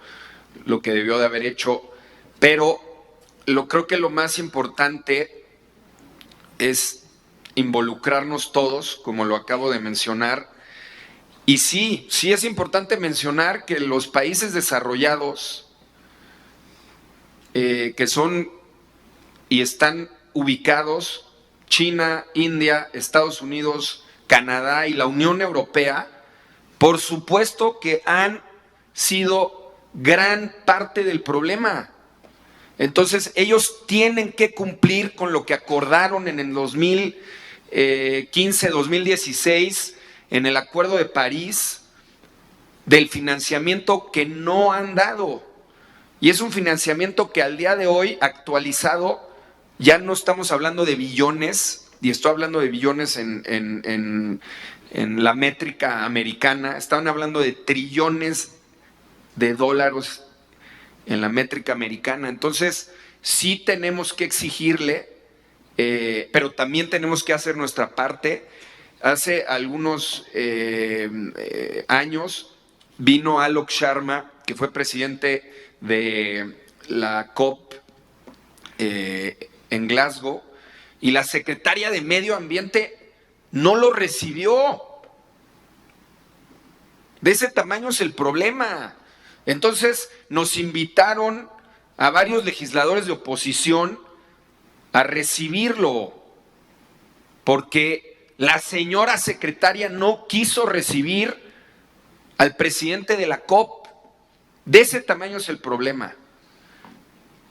lo que debió de haber hecho, pero creo que lo más importante es involucrarnos todos, como lo acabo de mencionar. Y sí es importante mencionar que los países desarrollados que son y están ubicados, China, India, Estados Unidos, Canadá y la Unión Europea, por supuesto que han sido gran parte del problema. Entonces ellos tienen que cumplir con lo que acordaron en el 2015-2016 en el Acuerdo de París, del financiamiento que no han dado. Y es un financiamiento que al día de hoy, actualizado, ya no estamos hablando de billones, y estoy hablando de billones en la métrica americana, estaban hablando de trillones de dólares en la métrica americana. Entonces, sí tenemos que exigirle, pero también tenemos que hacer nuestra parte. Hace algunos años vino Alok Sharma, que fue presidente de la COP en Glasgow, y la secretaria de Medio Ambiente no lo recibió. De ese tamaño es el problema. Entonces nos invitaron a varios legisladores de oposición a recibirlo, porque la señora secretaria no quiso recibir al presidente de la COP. De ese tamaño es el problema.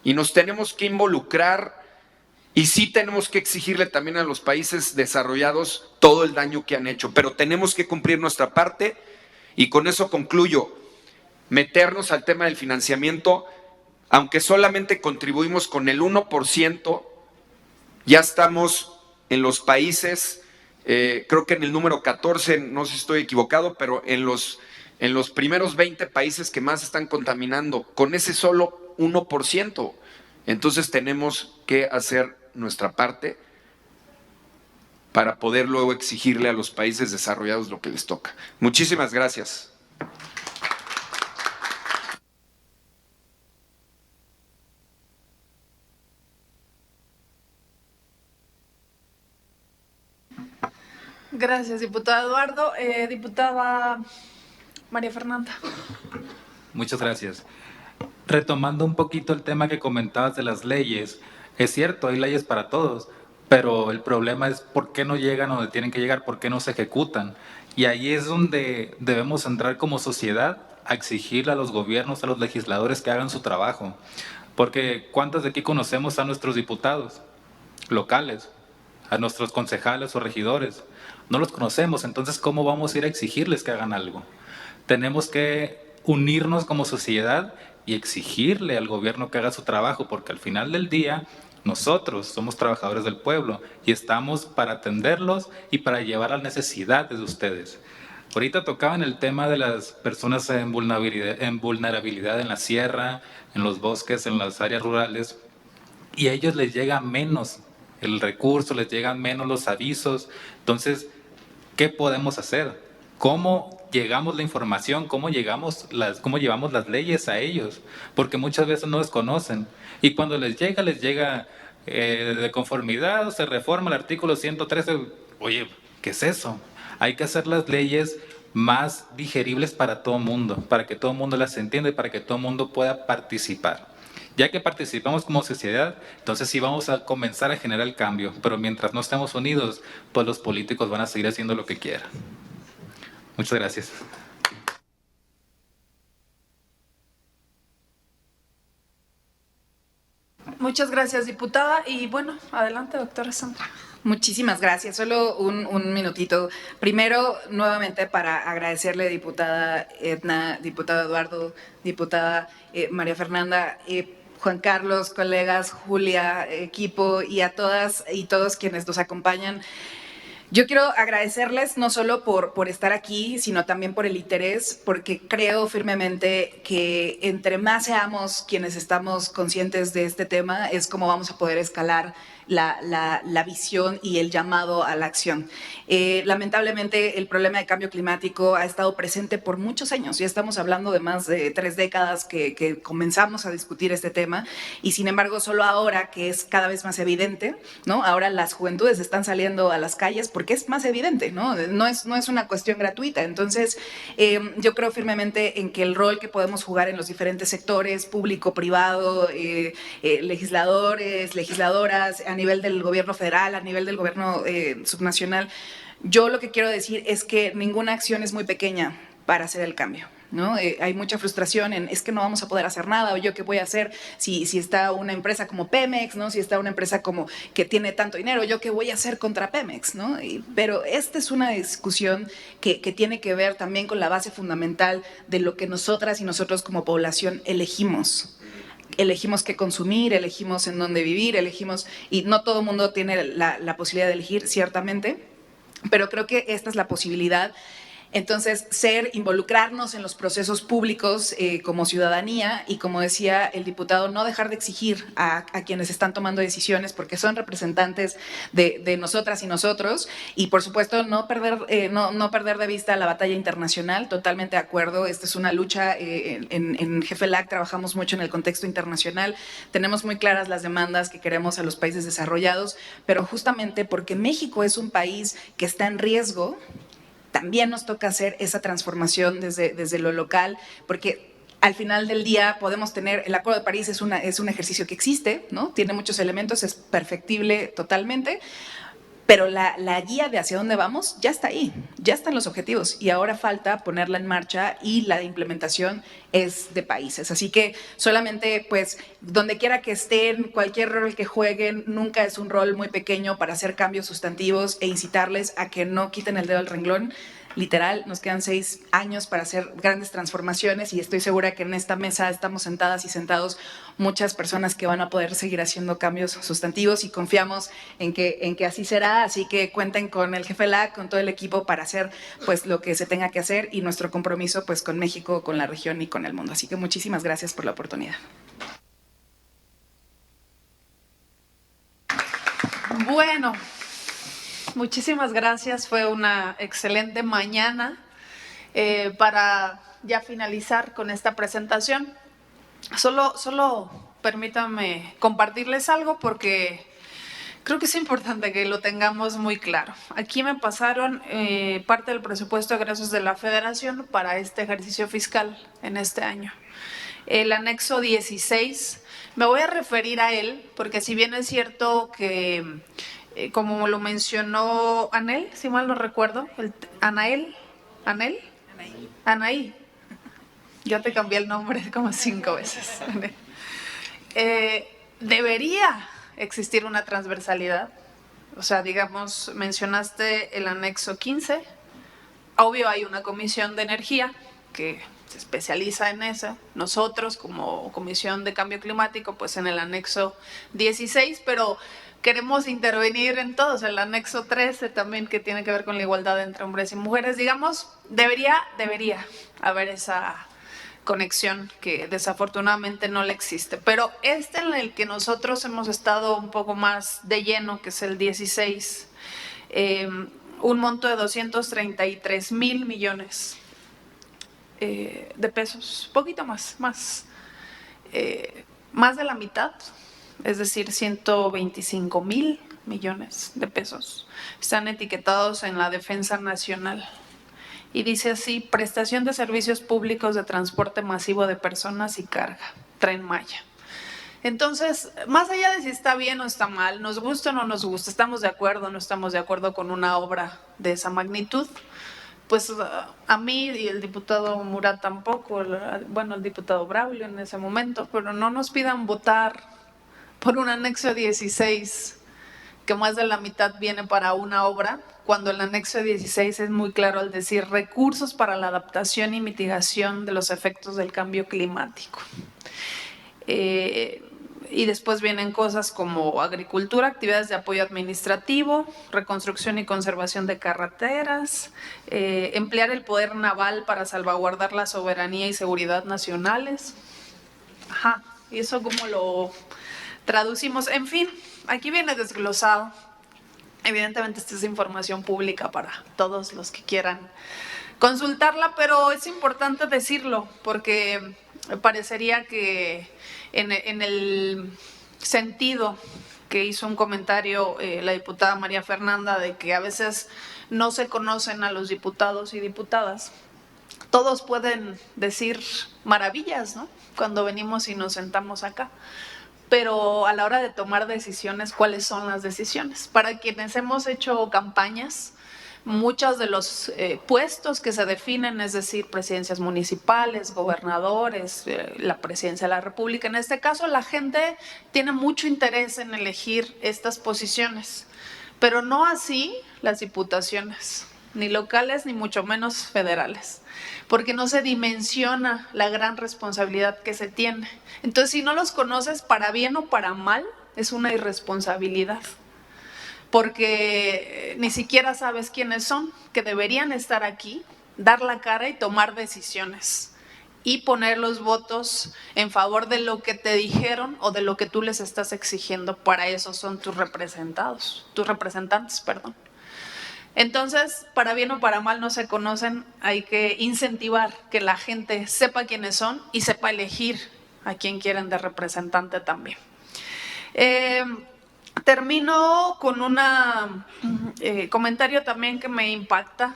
Y nos tenemos que involucrar, y sí tenemos que exigirle también a los países desarrollados todo el daño que han hecho, pero tenemos que cumplir nuestra parte. Y con eso concluyo. Meternos al tema del financiamiento, aunque solamente contribuimos con el 1%, ya estamos en los países, creo que en el número 14, no sé si estoy equivocado, pero en los primeros 20 países que más están contaminando, con ese solo 1%. Entonces tenemos que hacer nuestra parte para poder luego exigirle a los países desarrollados lo que les toca. Muchísimas gracias. Gracias, diputado Eduardo. Diputada María Fernanda. Muchas gracias. Retomando un poquito el tema que comentabas de las leyes, es cierto, hay leyes para todos, pero el problema es por qué no llegan a donde tienen que llegar, por qué no se ejecutan. Y ahí es donde debemos entrar como sociedad a exigirle a los gobiernos, a los legisladores que hagan su trabajo. Porque ¿cuántos de aquí conocemos a nuestros diputados locales, a nuestros concejales o regidores? No los conocemos, entonces ¿cómo vamos a ir a exigirles que hagan algo? Tenemos que unirnos como sociedad y exigirle al gobierno que haga su trabajo, porque al final del día nosotros somos trabajadores del pueblo y estamos para atenderlos y para llevar las necesidades de ustedes. Ahorita tocaban el tema de las personas en vulnerabilidad en la sierra, en los bosques, en las áreas rurales, y a ellos les llega menos el recurso, les llegan menos los avisos. Entonces, ¿qué podemos hacer? ¿Cómo llegamos la información? ¿Cómo llevamos las leyes a ellos? Porque muchas veces no desconocen. Y cuando les llega de conformidad, se reforma el artículo 113. Oye, ¿qué es eso? Hay que hacer las leyes más digeribles para todo el mundo, para que todo el mundo las entienda y para que todo el mundo pueda participar. Ya que participamos como sociedad, entonces sí vamos a comenzar a generar el cambio, pero mientras no estemos unidos, pues los políticos van a seguir haciendo lo que quieran. Muchas gracias. Muchas gracias, diputada. Y bueno, adelante, doctora Sandra. Muchísimas gracias. Solo un minutito. Primero, nuevamente para agradecerle, diputada Edna, diputado Eduardo, diputada María Fernanda, Juan Carlos, colegas, Julia, equipo y a todas y todos quienes nos acompañan. Yo quiero agradecerles no solo por estar aquí, sino también por el interés, porque creo firmemente que entre más seamos quienes estamos conscientes de este tema, es como vamos a poder escalar la visión y el llamado a la acción. Lamentablemente, el problema de cambio climático ha estado presente por muchos años. Ya estamos hablando de más de 3 décadas que comenzamos a discutir este tema y, sin embargo, solo ahora que es cada vez más evidente, ¿no? Ahora las juventudes están saliendo a las calles porque es más evidente, ¿no? No es una cuestión gratuita. Entonces, yo creo firmemente en que el rol que podemos jugar en los diferentes sectores, público, privado, legisladores, legisladoras, a nivel del gobierno federal, a nivel del gobierno subnacional, yo lo que quiero decir es que ninguna acción es muy pequeña para hacer el cambio, ¿no? Hay mucha frustración en es que no vamos a poder hacer nada, o yo qué voy a hacer si está una empresa como Pemex, ¿no? Si está una empresa como que tiene tanto dinero, yo qué voy a hacer contra Pemex, ¿no? Pero esta es una discusión que tiene que ver también con la base fundamental de lo que nosotras y nosotros como población elegimos. Elegimos qué consumir, elegimos en dónde vivir, elegimos, y no todo el mundo tiene la posibilidad de elegir, ciertamente, pero creo que esta es la posibilidad. Entonces, involucrarnos en los procesos públicos como ciudadanía y, como decía el diputado, no dejar de exigir a quienes están tomando decisiones porque son representantes de nosotras y nosotros y, por supuesto, no perder de vista la batalla internacional. Totalmente de acuerdo, esta es una lucha. En GFLAC trabajamos mucho en el contexto internacional, tenemos muy claras las demandas que queremos a los países desarrollados, pero justamente porque México es un país que está en riesgo, también nos toca hacer esa transformación desde lo local, porque al final del día podemos tener, el Acuerdo de París es un ejercicio que existe, ¿no? Tiene muchos elementos, es perfectible totalmente, pero la guía de hacia dónde vamos ya está ahí, ya están los objetivos y ahora falta ponerla en marcha y la implementación es de países. Así que solamente, pues, donde quiera que estén, cualquier rol que jueguen, nunca es un rol muy pequeño para hacer cambios sustantivos e incitarles a que no quiten el dedo al renglón. Literal, nos quedan 6 años para hacer grandes transformaciones y estoy segura que en esta mesa estamos sentadas y sentados muchas personas que van a poder seguir haciendo cambios sustantivos y confiamos en que así será. Así que cuenten con el GFLAC, con todo el equipo para hacer pues lo que se tenga que hacer y nuestro compromiso pues con México, con la región y con el mundo. Así que muchísimas gracias por la oportunidad. Bueno, muchísimas gracias. Fue una excelente mañana para ya finalizar con esta presentación. Solo permítanme compartirles algo porque creo que es importante que lo tengamos muy claro. Aquí me pasaron parte del presupuesto de egresos de la Federación para este ejercicio fiscal en este año. El anexo 16, me voy a referir a él porque si bien es cierto que como lo mencionó Anel, si mal no recuerdo, Anaí. Yo te cambié el nombre como 5 veces. Debería existir una transversalidad. O sea, digamos, mencionaste el anexo 15. Obvio, hay una comisión de energía que se especializa en eso. Nosotros, como Comisión de Cambio Climático, pues en el anexo 16, pero queremos intervenir en todos, el anexo 13 también, que tiene que ver con la igualdad entre hombres y mujeres. Digamos, debería haber esa conexión que desafortunadamente no le existe. Pero en el que nosotros hemos estado un poco más de lleno, que es el 16, un monto de 233,000 millones de pesos, poquito más de la mitad, es decir, 125,000 millones de pesos, están etiquetados en la Defensa Nacional. Y dice así: prestación de servicios públicos de transporte masivo de personas y carga, Tren Maya. Entonces, más allá de si está bien o está mal, nos gusta o no nos gusta, estamos de acuerdo o no estamos de acuerdo con una obra de esa magnitud, pues a mí y el diputado Murat tampoco, bueno, el diputado Braulio en ese momento, pero no nos pidan votar por un anexo 16 que más de la mitad viene para una obra, cuando el anexo 16 es muy claro al decir recursos para la adaptación y mitigación de los efectos del cambio climático. Y después vienen cosas como agricultura, actividades de apoyo administrativo, reconstrucción y conservación de carreteras, emplear el poder naval para salvaguardar la soberanía y seguridad nacionales. Ajá, ¿y eso cómo lo traducimos? En fin, aquí viene desglosado. Evidentemente esta es información pública para todos los que quieran consultarla, pero es importante decirlo porque parecería que en el sentido que hizo un comentario la diputada María Fernanda de que a veces no se conocen a los diputados y diputadas, todos pueden decir maravillas, ¿no?, cuando venimos y nos sentamos acá. Pero a la hora de tomar decisiones, ¿cuáles son las decisiones? Para quienes hemos hecho campañas, muchos de los puestos que se definen, es decir, presidencias municipales, gobernadores, la presidencia de la República, en este caso la gente tiene mucho interés en elegir estas posiciones, pero no así las diputaciones, ni locales ni mucho menos federales, porque no se dimensiona la gran responsabilidad que se tiene. Entonces, si no los conoces para bien o para mal, es una irresponsabilidad, porque ni siquiera sabes quiénes son, que deberían estar aquí, dar la cara y tomar decisiones y poner los votos en favor de lo que te dijeron o de lo que tú les estás exigiendo. Para eso son tus representantes. Entonces, para bien o para mal no se conocen, hay que incentivar que la gente sepa quiénes son y sepa elegir a quién quieren de representante también. Termino con un comentario también que me impacta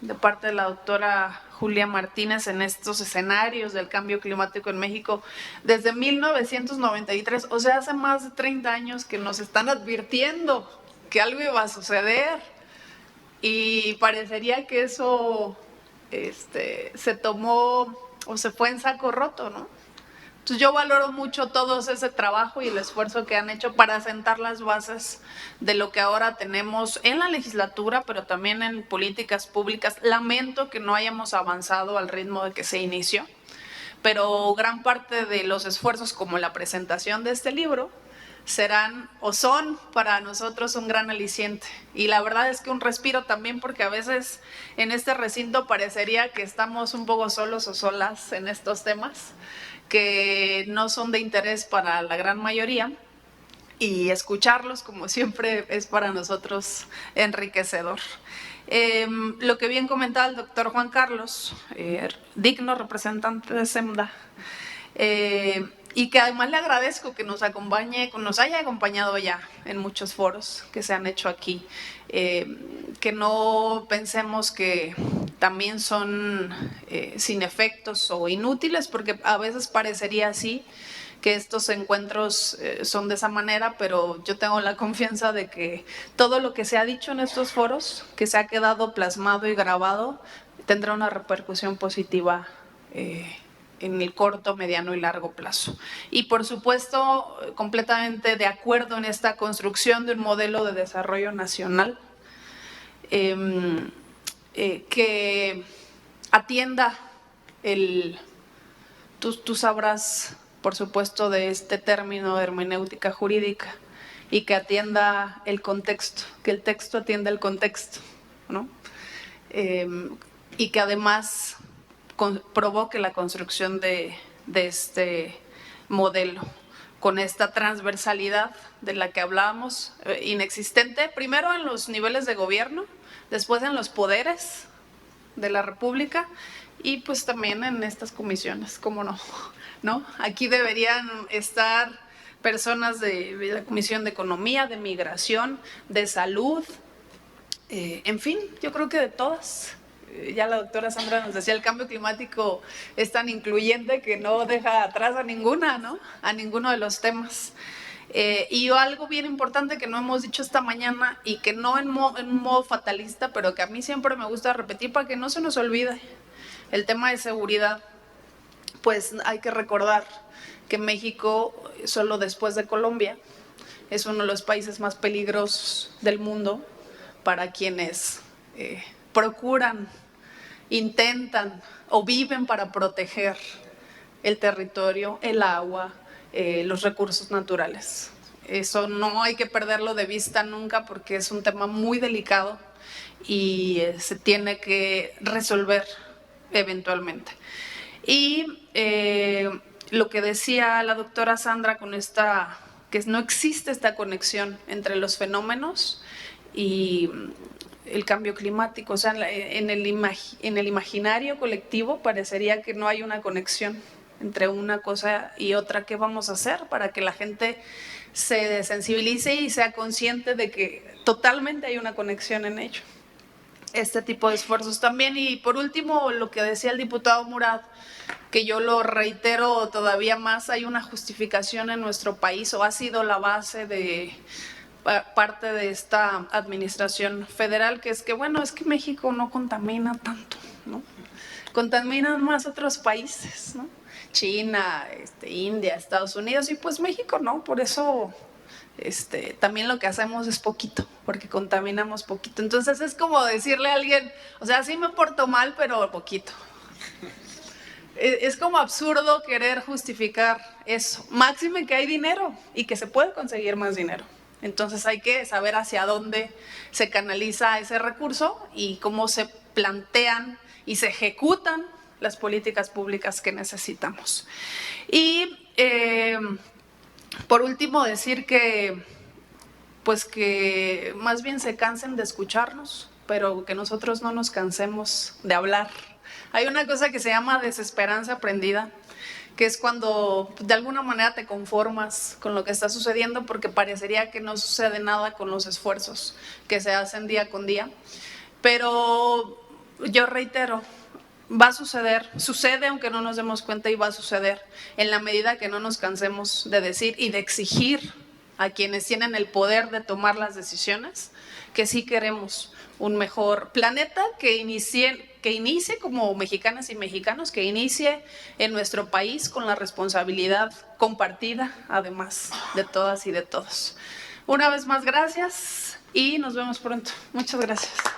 de parte de la doctora Julia Martínez en estos escenarios del cambio climático en México desde 1993, o sea, hace más de 30 años que nos están advirtiendo que algo iba a suceder. Y parecería que eso se tomó o se fue en saco roto, ¿no? Entonces yo valoro mucho todo ese trabajo y el esfuerzo que han hecho para sentar las bases de lo que ahora tenemos en la legislatura, pero también en políticas públicas. Lamento que no hayamos avanzado al ritmo de que se inició, pero gran parte de los esfuerzos, como la presentación de este libro, serán o son para nosotros un gran aliciente. Y la verdad es que un respiro también, porque a veces en este recinto parecería que estamos un poco solos o solas en estos temas que no son de interés para la gran mayoría, y escucharlos, como siempre, es para nosotros enriquecedor. Lo que bien comentaba el doctor Juan Carlos, digno representante de SEMDA, y que además le agradezco que nos acompañe, que nos haya acompañado ya en muchos foros que se han hecho aquí, que no pensemos que también son sin efectos o inútiles, porque a veces parecería así, que estos encuentros son de esa manera, pero yo tengo la confianza de que todo lo que se ha dicho en estos foros, que se ha quedado plasmado y grabado, tendrá una repercusión positiva en el corto, mediano y largo plazo. Y por supuesto, completamente de acuerdo en esta construcción de un modelo de desarrollo nacional que atienda tú sabrás, por supuesto, de este término de hermenéutica jurídica, y que atienda el contexto, que el texto atienda el contexto, ¿no? Y que además provoque la construcción de este modelo, con esta transversalidad de la que hablábamos, inexistente, primero en los niveles de gobierno, después en los poderes de la República y pues también en estas comisiones, ¿cómo no? ¿No? Aquí deberían estar personas de la Comisión de Economía, de Migración, de Salud, en fin, yo creo que de todas. Ya la doctora Sandra nos decía, el cambio climático es tan incluyente que no deja atrás a ninguna, ¿no? A ninguno de los temas. Y algo bien importante que no hemos dicho esta mañana y que no en un modo fatalista, pero que a mí siempre me gusta repetir para que no se nos olvide, el tema de seguridad. Pues hay que recordar que México, solo después de Colombia, es uno de los países más peligrosos del mundo para quienes procuran, intentan o viven para proteger el territorio, el agua, los recursos naturales. Eso no hay que perderlo de vista nunca porque es un tema muy delicado y se tiene que resolver eventualmente. Y lo que decía la doctora Sandra con esta, que no existe esta conexión entre los fenómenos y el cambio climático, o sea, en el imaginario colectivo parecería que no hay una conexión entre una cosa y otra. ¿Qué vamos a hacer para que la gente se sensibilice y sea consciente de que totalmente hay una conexión en ello? Este tipo de esfuerzos también. Y por último, lo que decía el diputado Murad, que yo lo reitero todavía más, hay una justificación en nuestro país, o ha sido la base de parte de esta administración federal, que es que, bueno, es que México no contamina tanto, ¿no? Contaminan más otros países, ¿no? China, India, Estados Unidos, y pues México no, por eso también lo que hacemos es poquito, porque contaminamos poquito. Entonces es como decirle a alguien, o sea, sí me porto mal, pero poquito. Es como absurdo querer justificar eso, máxime que hay dinero y que se puede conseguir más dinero. Entonces hay que saber hacia dónde se canaliza ese recurso y cómo se plantean y se ejecutan las políticas públicas que necesitamos. Y por último decir que, pues que más bien se cansen de escucharnos, pero que nosotros no nos cansemos de hablar. Hay una cosa que se llama desesperanza aprendida, que es cuando de alguna manera te conformas con lo que está sucediendo porque parecería que no sucede nada con los esfuerzos que se hacen día con día. Pero yo reitero, va a suceder, sucede aunque no nos demos cuenta y va a suceder en la medida que no nos cansemos de decir y de exigir a quienes tienen el poder de tomar las decisiones que sí queremos un mejor planeta, que inicie como mexicanas y mexicanos, que inicie en nuestro país con la responsabilidad compartida, además de todas y de todos. Una vez más, gracias y nos vemos pronto. Muchas gracias.